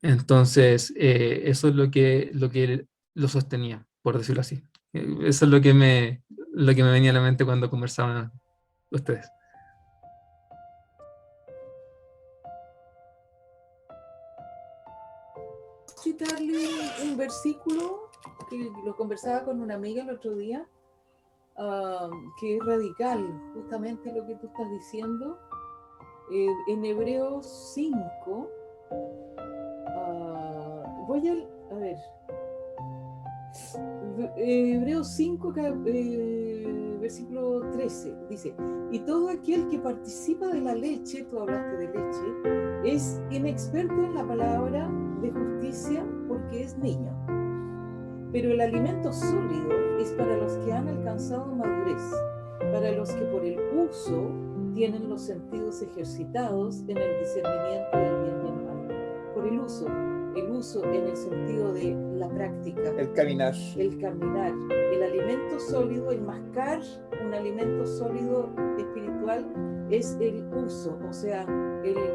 Entonces, eso es lo que lo sostenía, por decirlo así. Eso es lo que me venía a la mente cuando conversaban ustedes. Citarle un versículo que lo conversaba con una amiga el otro día, que es radical, justamente lo que tú estás diciendo. En Hebreos 5, voy a ver, Hebreos 5, versículo 13, dice: y todo aquel que participa de la leche, tú hablaste de leche, es inexperto en la palabra de justicia porque es niño. Pero el alimento sólido es para los que han alcanzado madurez, para los que por el uso tienen los sentidos ejercitados en el discernimiento del bien y el mal. Por el uso en el sentido de la práctica, El caminar. El alimento sólido, el mascar un alimento sólido espiritual es el uso, o sea,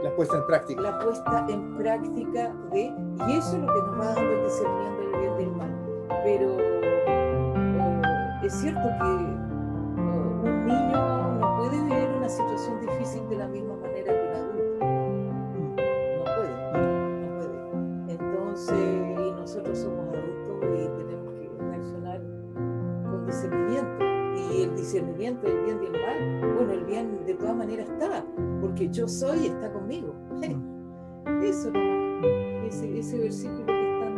La puesta en práctica. La puesta en práctica y eso es lo que nos va dando el discernimiento del bien y del mal. Pero es cierto que un niño no puede vivir una situación difícil de la misma manera que un adulto. No puede. Entonces, y nosotros somos adultos y tenemos que reaccionar con discernimiento. Y el discernimiento del bien y el mal, bueno, el bien de todas maneras está, porque yo soy y está conmigo. Eso nomás, ese versículo que es tan